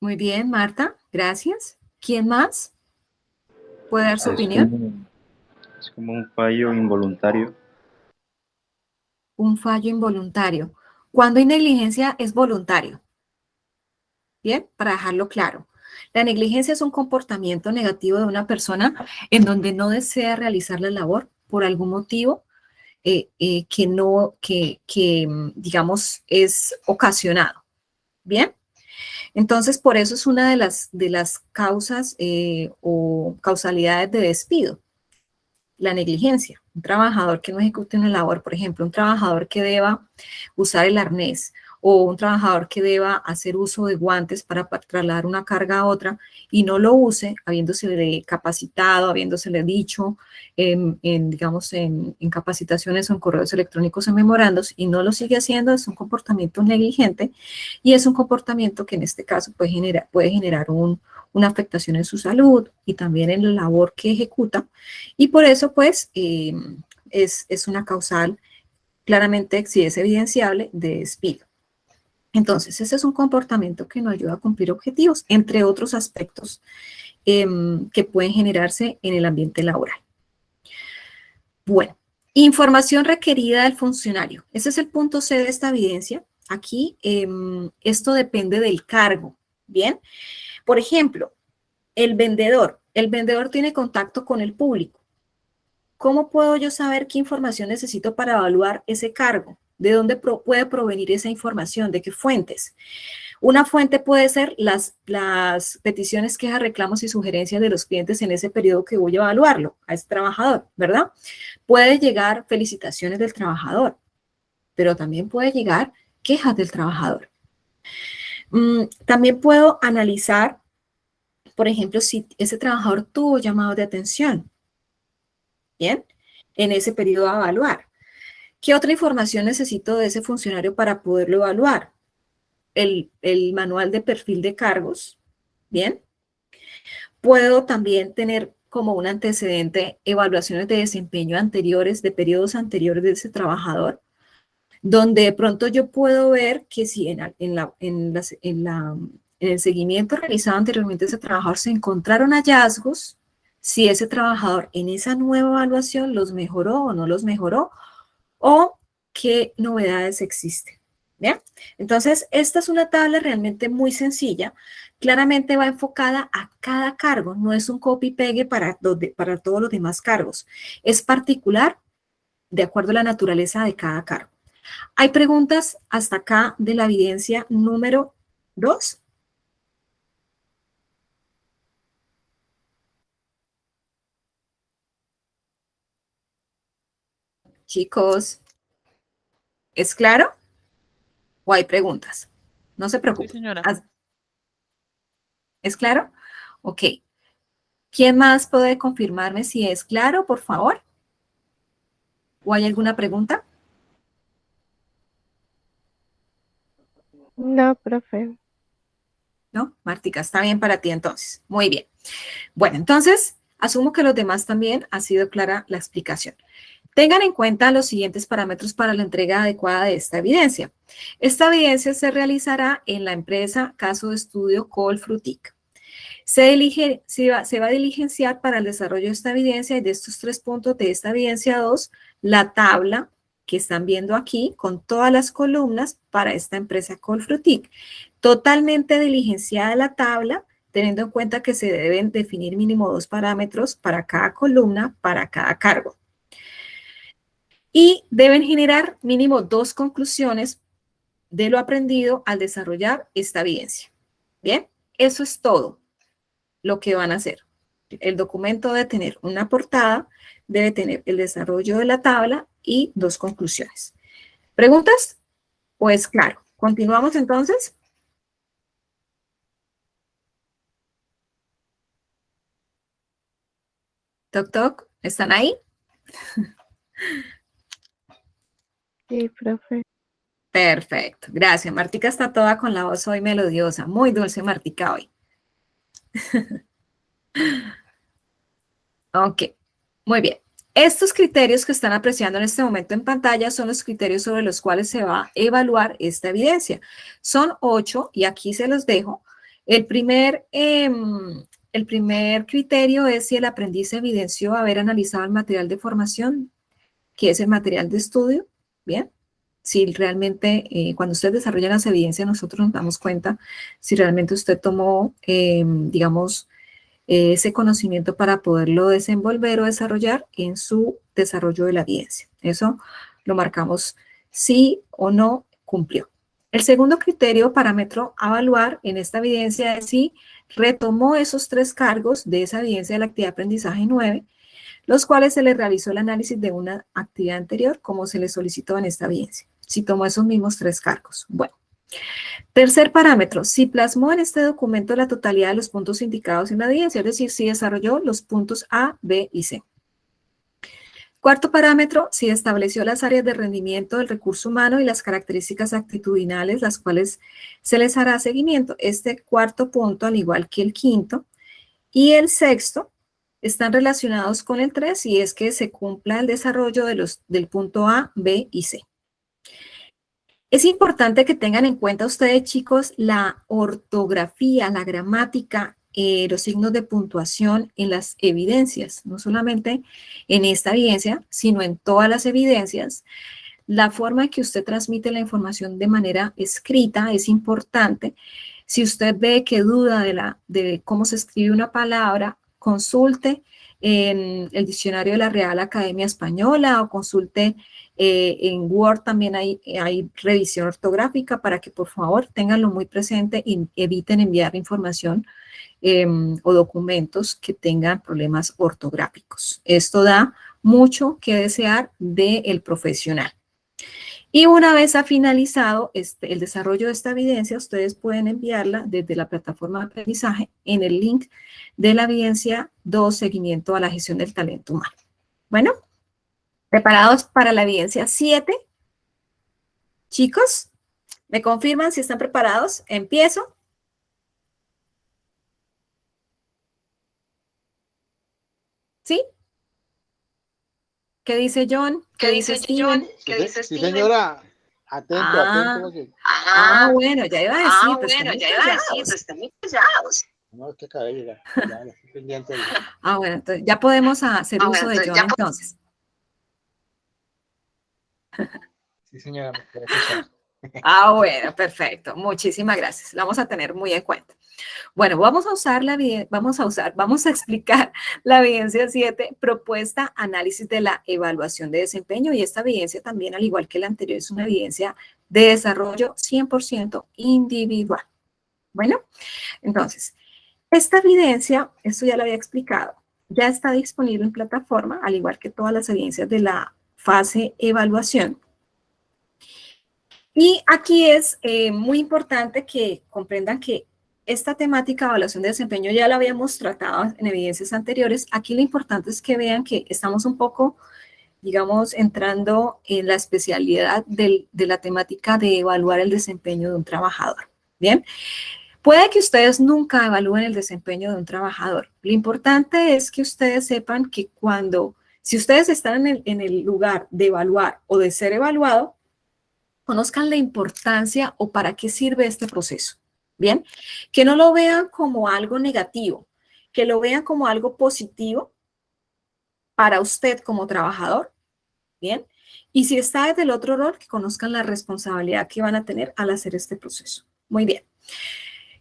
Muy bien, Marta, gracias. ¿Quién más puede dar su Es opinión? es como un fallo involuntario. Un fallo involuntario. Cuando hay negligencia es voluntario. Bien, para dejarlo claro. La negligencia es un comportamiento negativo de una persona en donde no desea realizar la labor por algún motivo que no, digamos, es ocasionado. Bien, entonces por eso es una de las causas o causalidades de despido. La negligencia, un trabajador que no ejecute una labor, por ejemplo, un trabajador que deba usar el arnés o un trabajador que deba hacer uso de guantes para trasladar una carga a otra y no lo use, habiéndosele capacitado, habiéndosele dicho, digamos, en capacitaciones o en correos electrónicos o en memorandos y no lo sigue haciendo, es un comportamiento negligente y es un comportamiento que en este caso puede generar una afectación en su salud y también en la labor que ejecuta. Y por eso, pues, es una causal claramente, si es evidenciable, de despido. Entonces, ese es un comportamiento que no ayuda a cumplir objetivos, entre otros aspectos que pueden generarse en el ambiente laboral. Bueno, información requerida del funcionario. Ese es el punto C de esta evidencia. Aquí, esto depende del cargo, ¿bien? Por ejemplo, el vendedor tiene contacto con el público. ¿Cómo puedo yo saber qué información necesito para evaluar ese cargo? ¿De dónde puede provenir esa información? ¿De qué fuentes? Una fuente puede ser las peticiones, quejas, reclamos y sugerencias de los clientes en ese periodo que voy a evaluarlo, a ese trabajador, ¿verdad? Puede llegar felicitaciones del trabajador, pero también puede llegar quejas del trabajador. También puedo analizar, por ejemplo, si ese trabajador tuvo llamados de atención, ¿bien? En ese periodo a evaluar. ¿Qué otra información necesito de ese funcionario para poderlo evaluar? El manual de perfil de cargos, ¿bien? Puedo también tener como un antecedente evaluaciones de desempeño anteriores, de periodos anteriores de ese trabajador, donde de pronto yo puedo ver que si en el seguimiento realizado anteriormente ese trabajador se encontraron hallazgos, si ese trabajador en esa nueva evaluación los mejoró o no los mejoró, o qué novedades existen. ¿Bien? Entonces, esta es una tabla realmente muy sencilla. Claramente va enfocada a cada cargo, no es un copy-pegue para todos los demás cargos. Es particular de acuerdo a la naturaleza de cada cargo. ¿Hay preguntas hasta acá de la evidencia número 2? Chicos, ¿es claro? ¿O hay preguntas? No se Sí, preocupen. señora. ¿Es claro? Ok. ¿Quién más puede confirmarme si es claro, por favor? ¿O hay alguna pregunta? No, profe. ¿No? Martica, está bien para ti entonces. Muy bien. Bueno, entonces, asumo que los demás también ha sido clara la explicación. Tengan en cuenta los siguientes parámetros para la entrega adecuada de esta evidencia. Esta evidencia se realizará en la empresa caso de estudio Colfrutic. Se va a diligenciar para el desarrollo de esta evidencia y de estos 3 puntos de esta evidencia 2, la tabla que están viendo aquí con todas las columnas para esta empresa Colfrutic. Totalmente diligenciada la tabla, teniendo en cuenta que se deben definir mínimo 2 parámetros para cada columna, para cada cargo. Y deben generar mínimo 2 conclusiones de lo aprendido al desarrollar esta evidencia. Bien, eso es todo lo que van a hacer. El documento debe tener una portada, debe tener el desarrollo de la tabla y 2 conclusiones. ¿Preguntas? Pues claro. ¿Continuamos entonces? Toc, toc, ¿están ahí? Sí, profe. Perfecto, gracias. Martica está toda con la voz hoy melodiosa. Muy dulce Martica hoy. Ok, muy bien. Estos criterios que están apreciando en este momento en pantalla son los criterios sobre los cuales se va a evaluar esta evidencia. Son 8 y aquí se los dejo. El primer criterio es si el aprendiz evidenció haber analizado el material de formación, que es el material de estudio. Bien, si realmente cuando usted desarrolla las evidencias nosotros nos damos cuenta si realmente usted tomó, digamos, ese conocimiento para poderlo desenvolver o desarrollar en su desarrollo de la evidencia. Eso lo marcamos sí o no cumplió. El segundo criterio, parámetro a evaluar en esta evidencia es si retomó esos 3 cargos de esa evidencia de la actividad de aprendizaje 9, los cuales se le realizó el análisis de una actividad anterior, como se le solicitó en esta evidencia. Si tomó esos mismos 3 cargos. Bueno. Tercer parámetro, si plasmó en este documento la totalidad de los puntos indicados en la evidencia, es decir, si desarrolló los puntos A, B y C. Cuarto parámetro, si estableció las áreas de rendimiento del recurso humano y las características actitudinales, las cuales se les hará seguimiento. Este cuarto punto, al igual que el quinto y el sexto, están relacionados con el 3 y es que se cumpla el desarrollo del punto A, B y C. Es importante que tengan en cuenta ustedes, chicos, la ortografía, la gramática, los signos de puntuación en las evidencias, no solamente en esta evidencia, sino en todas las evidencias. La forma en que usted transmite la información de manera escrita es importante. Si usted ve que duda de cómo se escribe una palabra, consulte en el diccionario de la Real Academia Española o consulte en Word, también hay revisión ortográfica para que por favor tenganlo muy presente y eviten enviar información o documentos que tengan problemas ortográficos. Esto da mucho que desear del profesional. Y una vez ha finalizado el desarrollo de esta evidencia, ustedes pueden enviarla desde la plataforma de aprendizaje en el link de la evidencia 2, seguimiento a la gestión del talento humano. Bueno, ¿preparados para la evidencia 7? Chicos, ¿me confirman si están preparados? Empiezo. ¿Sí? ¿Qué dice John? ¿Qué dice Steven? ¿Qué dice Steven? Sí, señora. Atento, atento. Bueno, ya iba a decir, pues están muy callados. No, es que acabé de llegar. Ya, estoy pendiente. Bueno, entonces ya podemos hacer uso de John entonces. Sí, señora, me puede escuchar. Bueno, perfecto. Muchísimas gracias. La vamos a tener muy en cuenta. Bueno, vamos a explicar la evidencia 7, propuesta, análisis de la evaluación de desempeño, y esta evidencia también, al igual que la anterior, es una evidencia de desarrollo 100% individual. Bueno, entonces, esta evidencia, esto ya lo había explicado, ya está disponible en plataforma, al igual que todas las evidencias de la fase evaluación. Y aquí es muy importante que comprendan que esta temática de evaluación de desempeño ya la habíamos tratado en evidencias anteriores. Aquí lo importante es que vean que estamos un poco, digamos, entrando en la especialidad de la temática de evaluar el desempeño de un trabajador. Bien, puede que ustedes nunca evalúen el desempeño de un trabajador. Lo importante es que ustedes sepan que si ustedes están en el lugar de evaluar o de ser evaluado, conozcan la importancia o para qué sirve este proceso. Bien, que no lo vean como algo negativo, que lo vean como algo positivo para usted como trabajador. Bien, y si está desde el otro rol, que conozcan la responsabilidad que van a tener al hacer este proceso. Muy bien.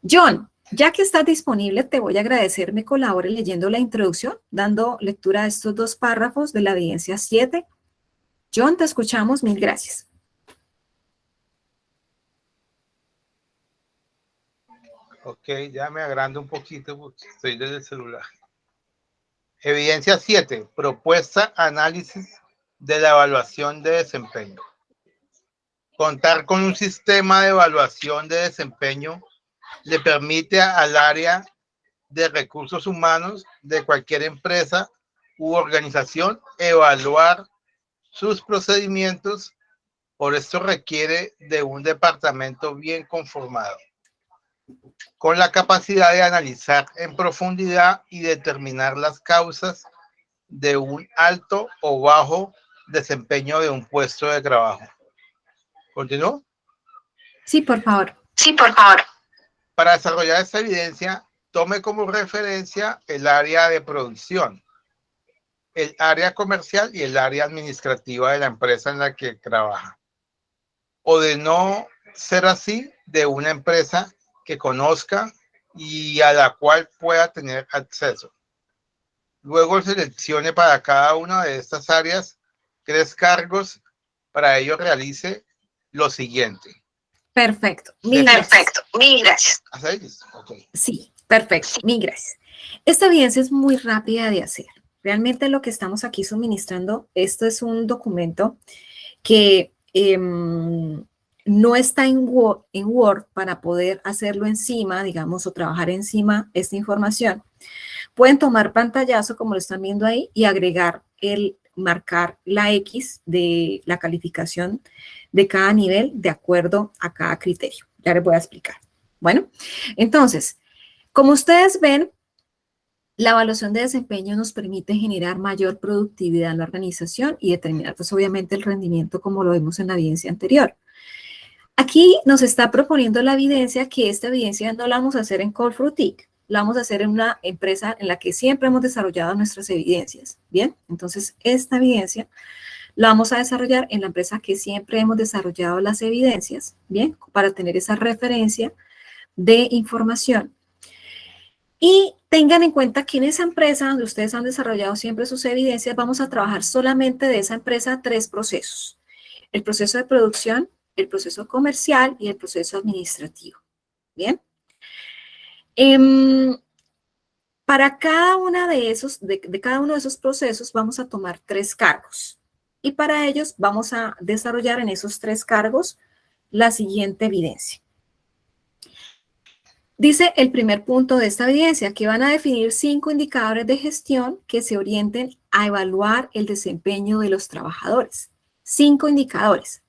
John, ya que estás disponible, te voy a agradecer me colabore leyendo la introducción, dando lectura a estos 2 párrafos de la evidencia 7. John, te escuchamos. Mil gracias. Ok, ya me agrando un poquito porque estoy desde el celular. Evidencia 7. Propuesta, análisis de la evaluación de desempeño. Contar con un sistema de evaluación de desempeño le permite al área de recursos humanos de cualquier empresa u organización evaluar sus procedimientos Por esto requiere de un departamento bien conformado, con la capacidad de analizar en profundidad y determinar las causas de un alto o bajo desempeño de un puesto de trabajo. ¿Continúo? Sí, por favor. Sí, por favor. Para desarrollar esta evidencia, tome como referencia el área de producción, el área comercial y el área administrativa de la empresa en la que trabaja. O de no ser así, de una empresa que conozca y a la cual pueda tener acceso. Luego seleccione para cada una de estas áreas 3 cargos. Para ello realice lo siguiente. Perfecto. Mil gracias. Mil gracias. ¿Hasta ahí? Okay. Sí, perfecto. Mil gracias. Esta evidencia es muy rápida de hacer. Realmente lo que estamos aquí suministrando, esto es un documento que no está en Word para poder hacerlo encima, digamos, o trabajar encima esta información. Pueden tomar pantallazo, como lo están viendo ahí, y agregar marcar la X de la calificación de cada nivel de acuerdo a cada criterio. Ya les voy a explicar. Bueno, entonces, como ustedes ven, la evaluación de desempeño nos permite generar mayor productividad en la organización y determinar, pues, obviamente, el rendimiento, como lo vimos en la evidencia anterior. Aquí nos está proponiendo la evidencia que esta evidencia no la vamos a hacer en Colfrutic, la vamos a hacer en una empresa en la que siempre hemos desarrollado nuestras evidencias. Bien, entonces esta evidencia la vamos a desarrollar en la empresa que siempre hemos desarrollado las evidencias, bien, para tener esa referencia de información. Y tengan en cuenta que en esa empresa donde ustedes han desarrollado siempre sus evidencias, vamos a trabajar solamente de esa empresa 3 procesos. El proceso de producción, el proceso comercial y el proceso administrativo. Bien. Para cada una de cada uno de esos procesos vamos a tomar 3 cargos. Y para ellos vamos a desarrollar en esos 3 cargos la siguiente evidencia. Dice el primer punto de esta evidencia que van a definir 5 indicadores de gestión que se orienten a evaluar el desempeño de los trabajadores. 5 indicadores,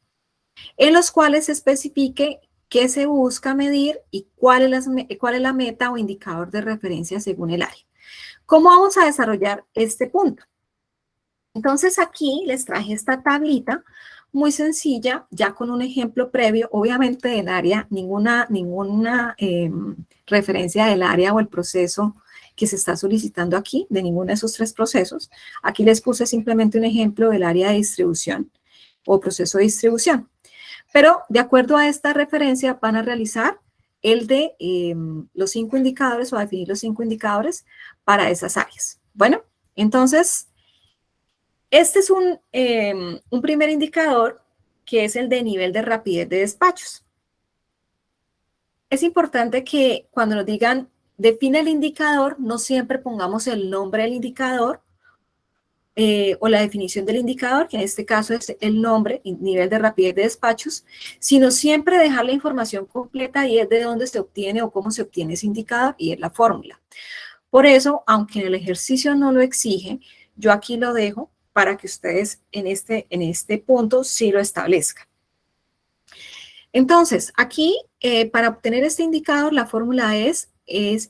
en los cuales se especifique qué se busca medir y cuál es la meta o indicador de referencia según el área. ¿Cómo vamos a desarrollar este punto? Entonces aquí les traje esta tablita muy sencilla, ya con un ejemplo previo, obviamente del área, ninguna referencia del área o el proceso que se está solicitando aquí, de ninguno de esos 3 procesos. Aquí les puse simplemente un ejemplo del área de distribución o proceso de distribución. Pero de acuerdo a esta referencia van a realizar el de los 5 indicadores o a definir los 5 indicadores para esas áreas. Bueno, entonces, este es un primer indicador que es el de nivel de rapidez de despachos. Es importante que cuando nos digan define el indicador, no siempre pongamos el nombre del indicador o la definición del indicador, que en este caso es el nombre, nivel de rapidez de despachos, sino siempre dejar la información completa y es de dónde se obtiene o cómo se obtiene ese indicador y es la fórmula. Por eso, aunque el ejercicio no lo exige, yo aquí lo dejo para que ustedes en este punto sí lo establezcan. Entonces, aquí, para obtener este indicador, la fórmula es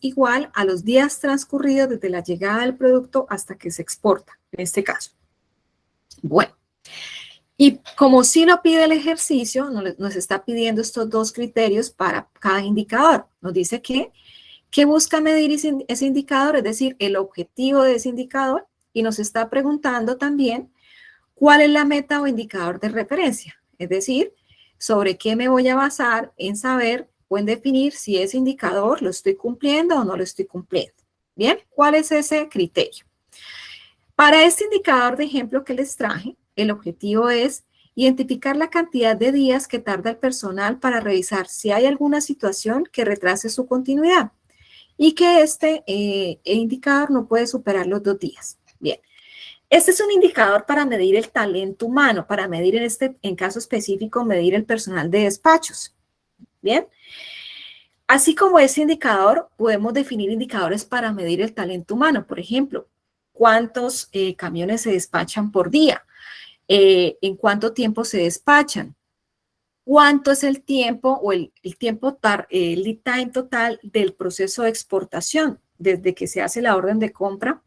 igual a los días transcurridos desde la llegada del producto hasta que se exporta, en este caso. Bueno, y como sí lo pide el ejercicio, nos está pidiendo estos 2 criterios para cada indicador. Nos dice que busca medir ese indicador, es decir, el objetivo de ese indicador, y nos está preguntando también cuál es la meta o indicador de referencia, es decir, sobre qué me voy a basar en saber o en definir si ese indicador lo estoy cumpliendo o no lo estoy cumpliendo. Bien, ¿cuál es ese criterio? Para este indicador de ejemplo que les traje, el objetivo es identificar la cantidad de días que tarda el personal para revisar si hay alguna situación que retrase su continuidad y que este indicador no puede superar los 2 días. Bien, este es un indicador para medir el talento humano, para medir en caso específico, medir el personal de despachos. Bien, así como ese indicador, podemos definir indicadores para medir el talento humano. Por ejemplo, cuántos camiones se despachan por día, en cuánto tiempo se despachan, cuánto es el tiempo o el lead time total del proceso de exportación, desde que se hace la orden de compra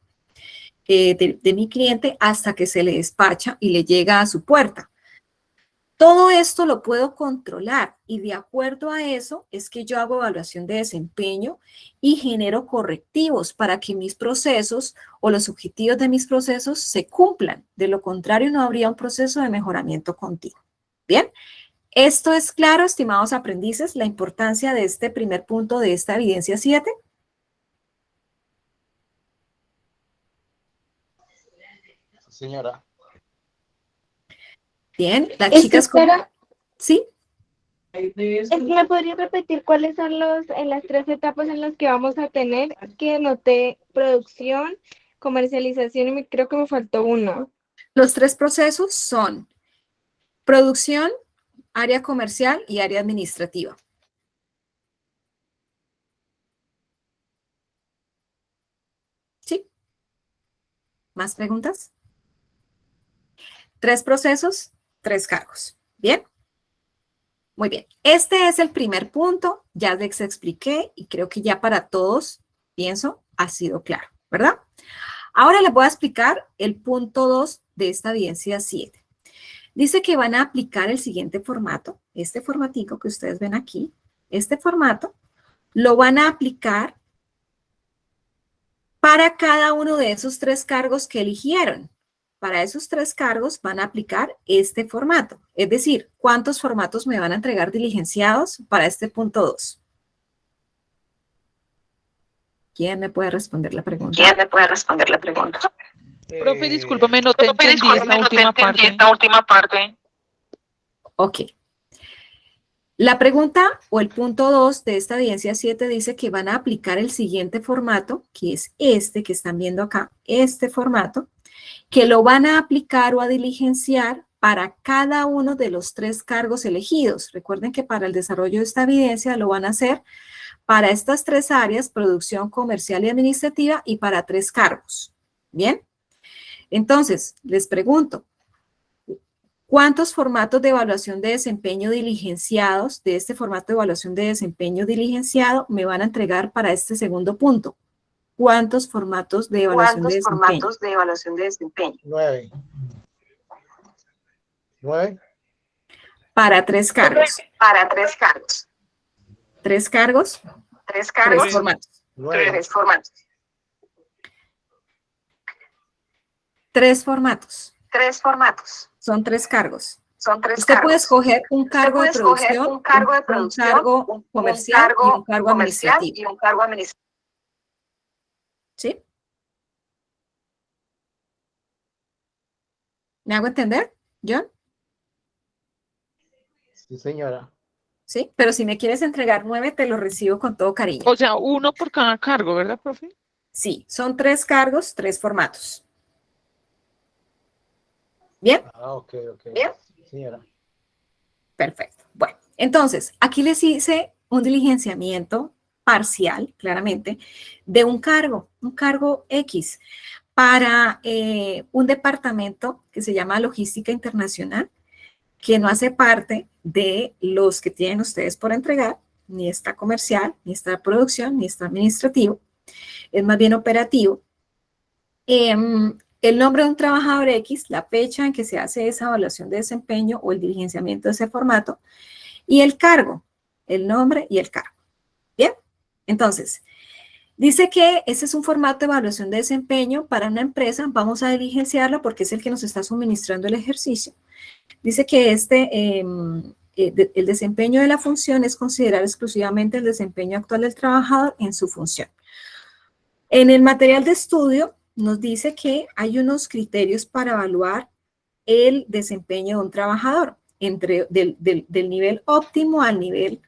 de mi cliente hasta que se le despacha y le llega a su puerta. Todo esto lo puedo controlar y de acuerdo a eso es que yo hago evaluación de desempeño y genero correctivos para que mis procesos o los objetivos de mis procesos se cumplan. De lo contrario, no habría un proceso de mejoramiento continuo. Bien, ¿esto es claro, estimados aprendices, la importancia de este primer punto de esta evidencia 7? Señora. Bien, las chicas... ¿Sí? Es que me podría repetir cuáles son las 3 etapas en las que vamos a tener, que noté producción, comercialización y creo que me faltó una. Los 3 procesos son producción, área comercial y área administrativa. ¿Sí? ¿Más preguntas? 3 procesos, 3 cargos. ¿Bien? Muy bien. Este es el primer punto. Ya les expliqué y creo que ya para todos, pienso, ha sido claro, ¿verdad? Ahora les voy a explicar el punto 2 de esta evidencia 7. Dice que van a aplicar el siguiente formato, este formatico que ustedes ven aquí, este formato, lo van a aplicar para cada uno de esos 3 cargos que eligieron. Para esos 3 cargos van a aplicar este formato. Es decir, ¿cuántos formatos me van a entregar diligenciados para este punto 2? ¿Quién me puede responder la pregunta? Profe, discúlpame, no te entendí esta última parte. Ok. La pregunta o el punto 2 de esta evidencia 7 dice que van a aplicar el siguiente formato, que es este que están viendo acá, este formato, que lo van a aplicar o a diligenciar para cada uno de los 3 cargos elegidos. Recuerden que para el desarrollo de esta evidencia lo van a hacer para estas 3 áreas, producción, comercial y administrativa, y para 3 cargos. ¿Bien? Entonces, les pregunto, ¿cuántos formatos de evaluación de desempeño diligenciados de este formato de evaluación de desempeño diligenciado me van a entregar para este segundo punto? ¿Cuántos formatos de evaluación de desempeño? 9. 9. Para 3 cargos. ¿3 cargos? 3 formatos. 9. 3 formatos. Son 3 cargos. Usted puede escoger un cargo de producción, un cargo comercial y un cargo administrativo. ¿Sí? ¿Me hago entender, John? Sí, señora. Sí, pero si me quieres entregar 9, te lo recibo con todo cariño. O sea, 1 por cada cargo, ¿verdad, profe? Sí, son 3 cargos, 3 formatos. ¿Bien? Ok. ¿Bien? Sí, señora. Perfecto. Bueno, entonces, aquí les hice un diligenciamiento parcial, claramente, de un cargo X para un departamento que se llama Logística Internacional, que no hace parte de los que tienen ustedes por entregar, ni está comercial, ni está producción, ni está administrativo, es más bien operativo. El nombre de un trabajador X, la fecha en que se hace esa evaluación de desempeño o el diligenciamiento de ese formato, y el cargo, el nombre y el cargo. Bien, entonces, dice que ese es un formato de evaluación de desempeño para una empresa. Vamos a diligenciarlo porque es el que nos está suministrando el ejercicio. Dice que el desempeño de la función es considerar exclusivamente el desempeño actual del trabajador en su función. En el material de estudio nos dice que hay unos criterios para evaluar el desempeño de un trabajador, del nivel óptimo al nivel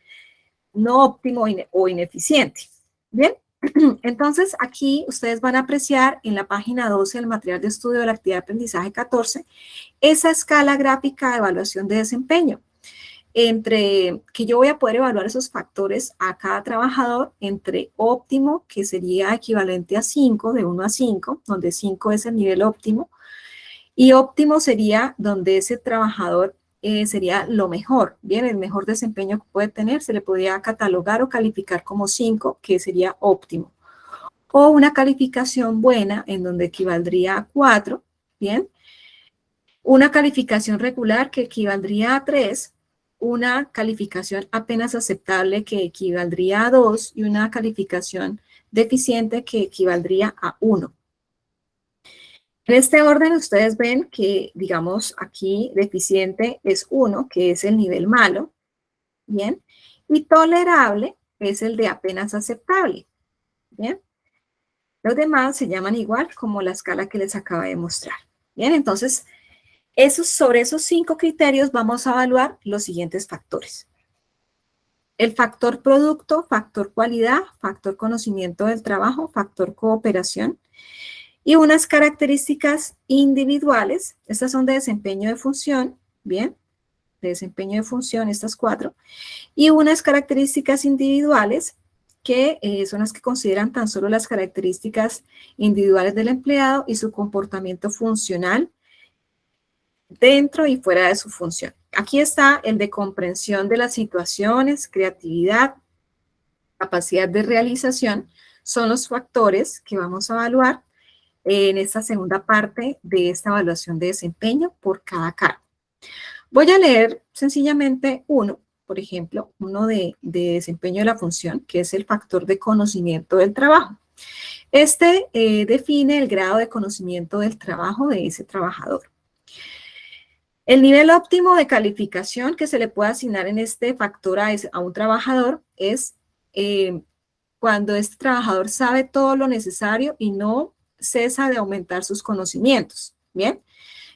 no óptimo o ineficiente. Bien, entonces aquí ustedes van a apreciar en la página 12 del material de estudio de la actividad de aprendizaje 14 esa escala gráfica de evaluación de desempeño, entre que yo voy a poder evaluar esos factores a cada trabajador, entre óptimo, que sería equivalente a 5, de 1 a 5, donde 5 es el nivel óptimo, y óptimo sería donde ese trabajador sería lo mejor, bien, el mejor desempeño que puede tener, se le podría catalogar o calificar como 5, que sería óptimo. O una calificación buena, en donde equivaldría a 4, bien. Una calificación regular, que equivaldría a 3, una calificación apenas aceptable, que equivaldría a 2, y una calificación deficiente, que equivaldría a 1. En este orden ustedes ven que, digamos, aquí deficiente es 1, que es el nivel malo, ¿bien? Y tolerable es el de apenas aceptable, ¿bien? Los demás se llaman igual como la escala que les acabo de mostrar, ¿bien? Entonces, sobre esos 5 criterios vamos a evaluar los siguientes factores. El factor producto, factor cualidad, factor conocimiento del trabajo, factor cooperación, y unas características individuales. Estas son de desempeño de función, ¿bien? De desempeño de función, estas 4. Y unas características individuales que son las que consideran tan solo las características individuales del empleado y su comportamiento funcional dentro y fuera de su función. Aquí está el de comprensión de las situaciones, creatividad, capacidad de realización. Son los factores que vamos a evaluar en esta segunda parte de esta evaluación de desempeño por cada cargo. Voy a leer sencillamente uno, por ejemplo, uno de desempeño de la función, que es el factor de conocimiento del trabajo. Este define el grado de conocimiento del trabajo de ese trabajador. El nivel óptimo de calificación que se le puede asignar en este factor a un trabajador es cuando este trabajador sabe todo lo necesario y no cesa de aumentar sus conocimientos, ¿bien?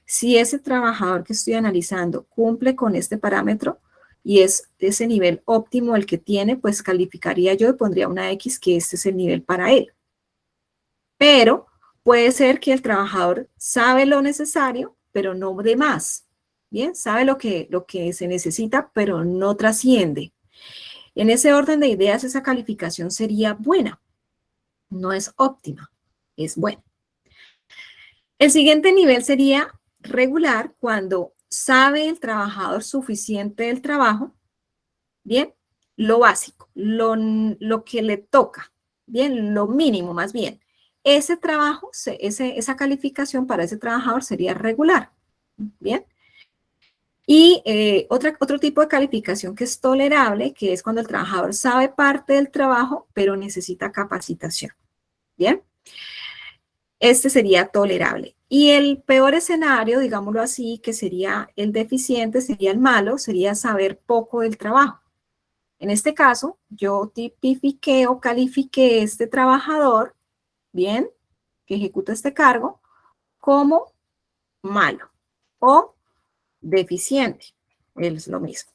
Si ese trabajador que estoy analizando cumple con este parámetro y es ese nivel óptimo el que tiene, pues calificaría yo y pondría una X, que este es el nivel para él. Pero puede ser que el trabajador sabe lo necesario, pero no de más, ¿bien? Sabe lo que se necesita, pero no trasciende. En ese orden de ideas, esa calificación sería buena, no es óptima. Es bueno. El siguiente nivel sería regular, cuando sabe el trabajador suficiente del trabajo, bien, lo básico, lo que le toca, bien, lo mínimo más bien. Ese trabajo, esa calificación para ese trabajador sería regular, bien. Y otro tipo de calificación que es tolerable, que es cuando el trabajador sabe parte del trabajo, pero necesita capacitación, bien. Este sería tolerable. Y el peor escenario, digámoslo así, que sería el deficiente, sería el malo, sería saber poco del trabajo. En este caso, yo tipifiqué o califiqué este trabajador, bien, que ejecuta este cargo, como malo o deficiente. Es lo mismo.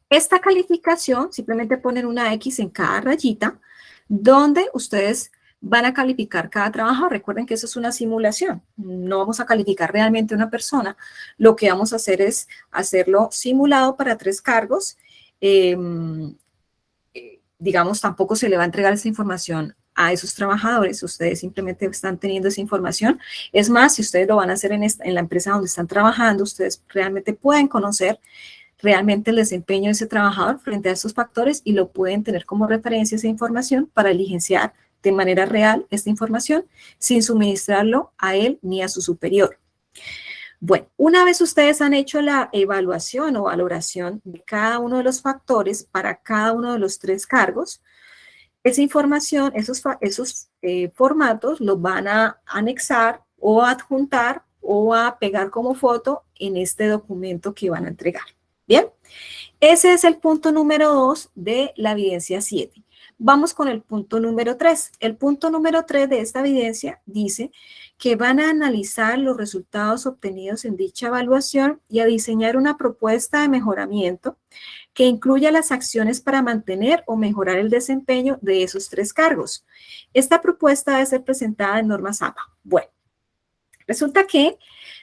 Esta calificación, simplemente ponen una X en cada rayita, donde ustedes van a calificar cada trabajo. Recuerden que eso es una simulación. No vamos a calificar realmente a una persona. Lo que vamos a hacer es hacerlo simulado para 3 cargos. Digamos, tampoco se le va a entregar esa información a esos trabajadores. Ustedes simplemente están teniendo esa información. Es más, si ustedes lo van a hacer en la empresa donde están trabajando, ustedes realmente pueden conocer realmente el desempeño de ese trabajador frente a esos factores y lo pueden tener como referencia esa información para diligenciar de manera real esta información sin suministrarlo a él ni a su superior. Bueno, una vez ustedes han hecho la evaluación o valoración de cada uno de los factores para cada uno de los 3 cargos, esa información, esos formatos los van a anexar o a adjuntar o a pegar como foto en este documento que van a entregar. Bien, ese es el punto número 2 de la evidencia 7. Vamos con el punto número 3. El punto número 3 de esta evidencia dice que van a analizar los resultados obtenidos en dicha evaluación y a diseñar una propuesta de mejoramiento que incluya las acciones para mantener o mejorar el desempeño de esos 3 cargos. Esta propuesta debe ser presentada en normas APA. Bueno, resulta que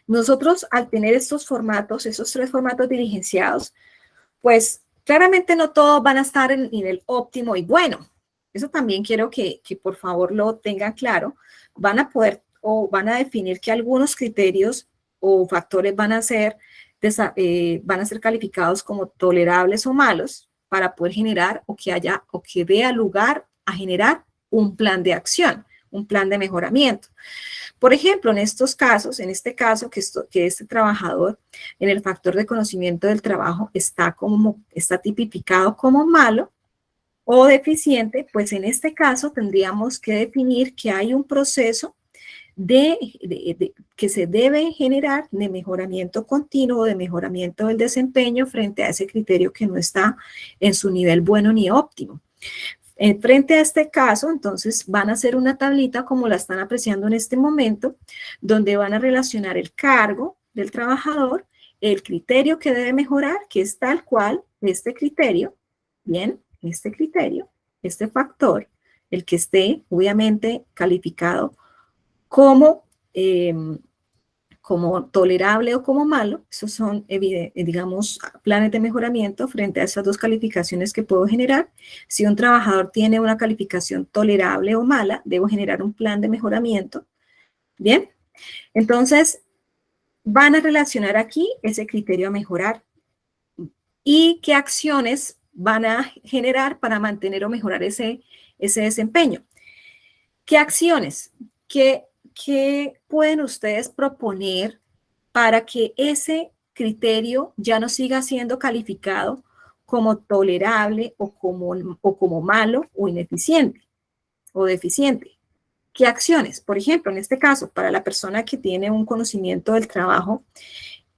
nosotros al tener estos formatos, esos 3 formatos diligenciados, pues claramente no todos van a estar en el nivel óptimo y bueno. Eso también quiero que por favor lo tengan claro. Van a poder o van a definir que algunos criterios o factores van a ser van a ser calificados como tolerables o malos para poder generar o que dé lugar a generar un plan de acción, un plan de mejoramiento. Por ejemplo, en estos casos, en este caso que este trabajador en el factor de conocimiento del trabajo está tipificado como malo o deficiente, pues en este caso tendríamos que definir que hay un proceso que se debe generar de mejoramiento continuo, de mejoramiento del desempeño frente a ese criterio que no está en su nivel bueno ni óptimo. Frente a este caso, entonces, van a hacer una tablita como la están apreciando en este momento, donde van a relacionar el cargo del trabajador, el criterio que debe mejorar, que es tal cual este criterio, bien, este criterio, este factor, el que esté obviamente calificado como tolerable o como malo. Esos son, digamos, planes de mejoramiento frente a esas dos calificaciones que puedo generar. Si un trabajador tiene una calificación tolerable o mala, debo generar un plan de mejoramiento. Bien, entonces van a relacionar aquí ese criterio a mejorar y qué acciones van a generar para mantener o mejorar ese desempeño. ¿Qué acciones? ¿Qué pueden ustedes proponer para que ese criterio ya no siga siendo calificado como tolerable o como malo o ineficiente o deficiente? ¿Qué acciones? Por ejemplo, en este caso, para la persona que tiene un conocimiento del trabajo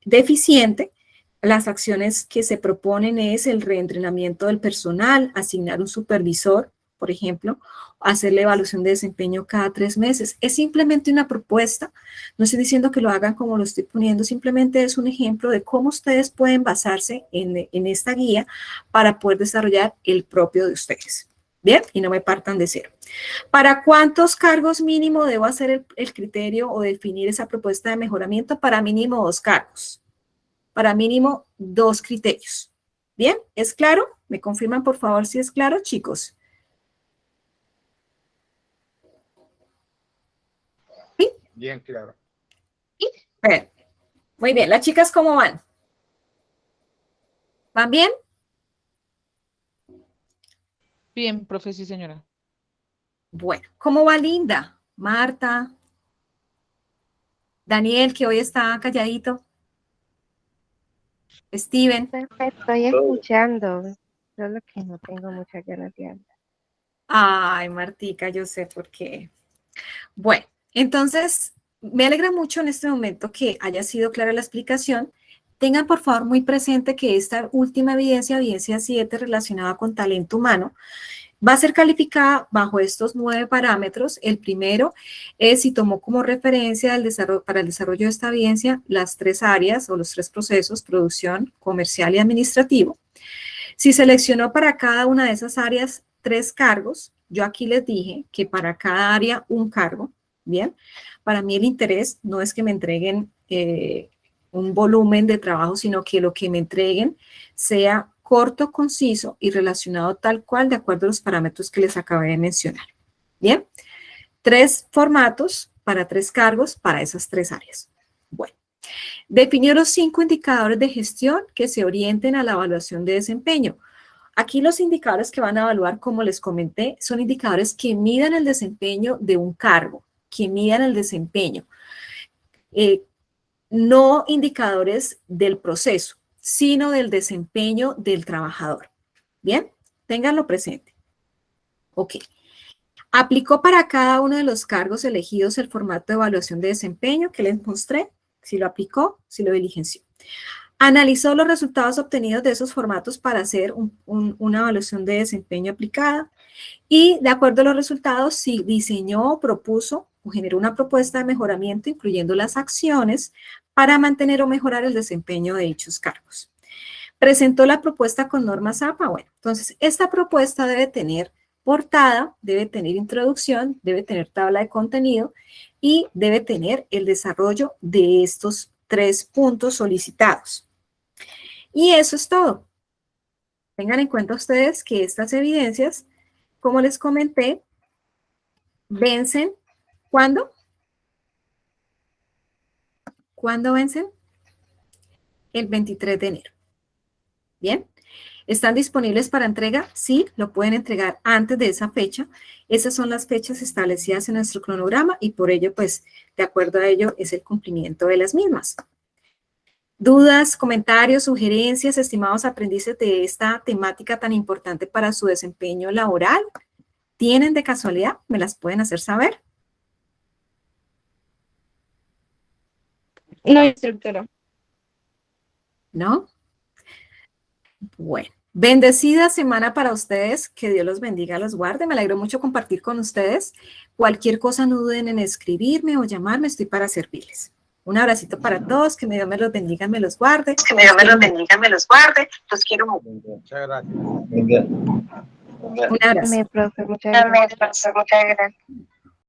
deficiente, las acciones que se proponen es el reentrenamiento del personal, asignar un supervisor, por ejemplo, hacer la evaluación de desempeño cada 3 meses. Es simplemente una propuesta, no estoy diciendo que lo hagan como lo estoy poniendo, simplemente es un ejemplo de cómo ustedes pueden basarse en esta guía para poder desarrollar el propio de ustedes. Bien, y no me partan de cero. ¿Para cuántos cargos mínimo debo hacer el criterio o definir esa propuesta de mejoramiento? Para mínimo 2 cargos. Para mínimo 2 criterios. ¿Bien? ¿Es claro? ¿Me confirman, por favor, si es claro, chicos? ¿Sí? Bien claro. Bien. Muy bien. ¿Las chicas cómo van? ¿Van bien? Bien, profe, sí, señora. Bueno, ¿cómo va Linda? Marta, Daniel, que hoy está calladito. Steven. Estoy escuchando, solo que no tengo muchas ganas de hablar. Ay, Martica, yo sé por qué. Bueno, entonces, me alegra mucho en este momento que haya sido clara la explicación. Tengan, por favor, muy presente que esta última evidencia 7, relacionada con talento humano, va a ser calificada bajo estos 9 parámetros. El primero es si tomó como referencia para el desarrollo de esta evidencia las 3 áreas o los 3 procesos: producción, comercial y administrativo. Si seleccionó para cada una de esas áreas 3 cargos, yo aquí les dije que para cada área un cargo, ¿bien? Para mí el interés no es que me entreguen un volumen de trabajo, sino que lo que me entreguen sea corto, conciso y relacionado tal cual de acuerdo a los parámetros que les acabé de mencionar. ¿Bien? 3 formatos para 3 cargos para esas 3 áreas. Bueno, definió los 5 indicadores de gestión que se orienten a la evaluación de desempeño. Aquí los indicadores que van a evaluar, como les comenté, son indicadores que midan el desempeño de un cargo, que midan el desempeño. No indicadores del proceso, sino del desempeño del trabajador. ¿Bien? Ténganlo presente. Ok. Aplicó para cada uno de los cargos elegidos el formato de evaluación de desempeño que les mostré. Si lo aplicó, si lo diligenció. Analizó los resultados obtenidos de esos formatos para hacer una evaluación de desempeño aplicada. Y de acuerdo a los resultados, si diseñó, propuso o generó una propuesta de mejoramiento, incluyendo las acciones para mantener o mejorar el desempeño de dichos cargos. Presentó la propuesta con normas APA. Bueno, entonces esta propuesta debe tener portada, debe tener introducción, debe tener tabla de contenido y debe tener el desarrollo de estos 3 puntos solicitados. Y eso es todo. Tengan en cuenta ustedes que estas evidencias, como les comenté, vencen, ¿cuándo? ¿Cuándo vencen? el 23 de enero. ¿Bien? ¿Están disponibles para entrega? Sí, lo pueden entregar antes de esa fecha. Esas son las fechas establecidas en nuestro cronograma y por ello, pues, de acuerdo a ello, es el cumplimiento de las mismas. ¿Dudas, comentarios, sugerencias, estimados aprendices de esta temática tan importante para su desempeño laboral? ¿Tienen de casualidad? ¿Me las pueden hacer saber? No, instructora. ¿No? Bueno, bendecida semana para ustedes. Que Dios los bendiga, los guarde. Me alegro mucho compartir con ustedes. Cualquier cosa no duden en escribirme o llamarme. Estoy para servirles. Un abracito para todos. Que Dios me los bendiga, me los guarde. Que Dios me los bendiga, me los guarde. Los quiero mucho. Muchas gracias. Venga. Un abrazo. Profe, muchas gracias. Muchas gracias.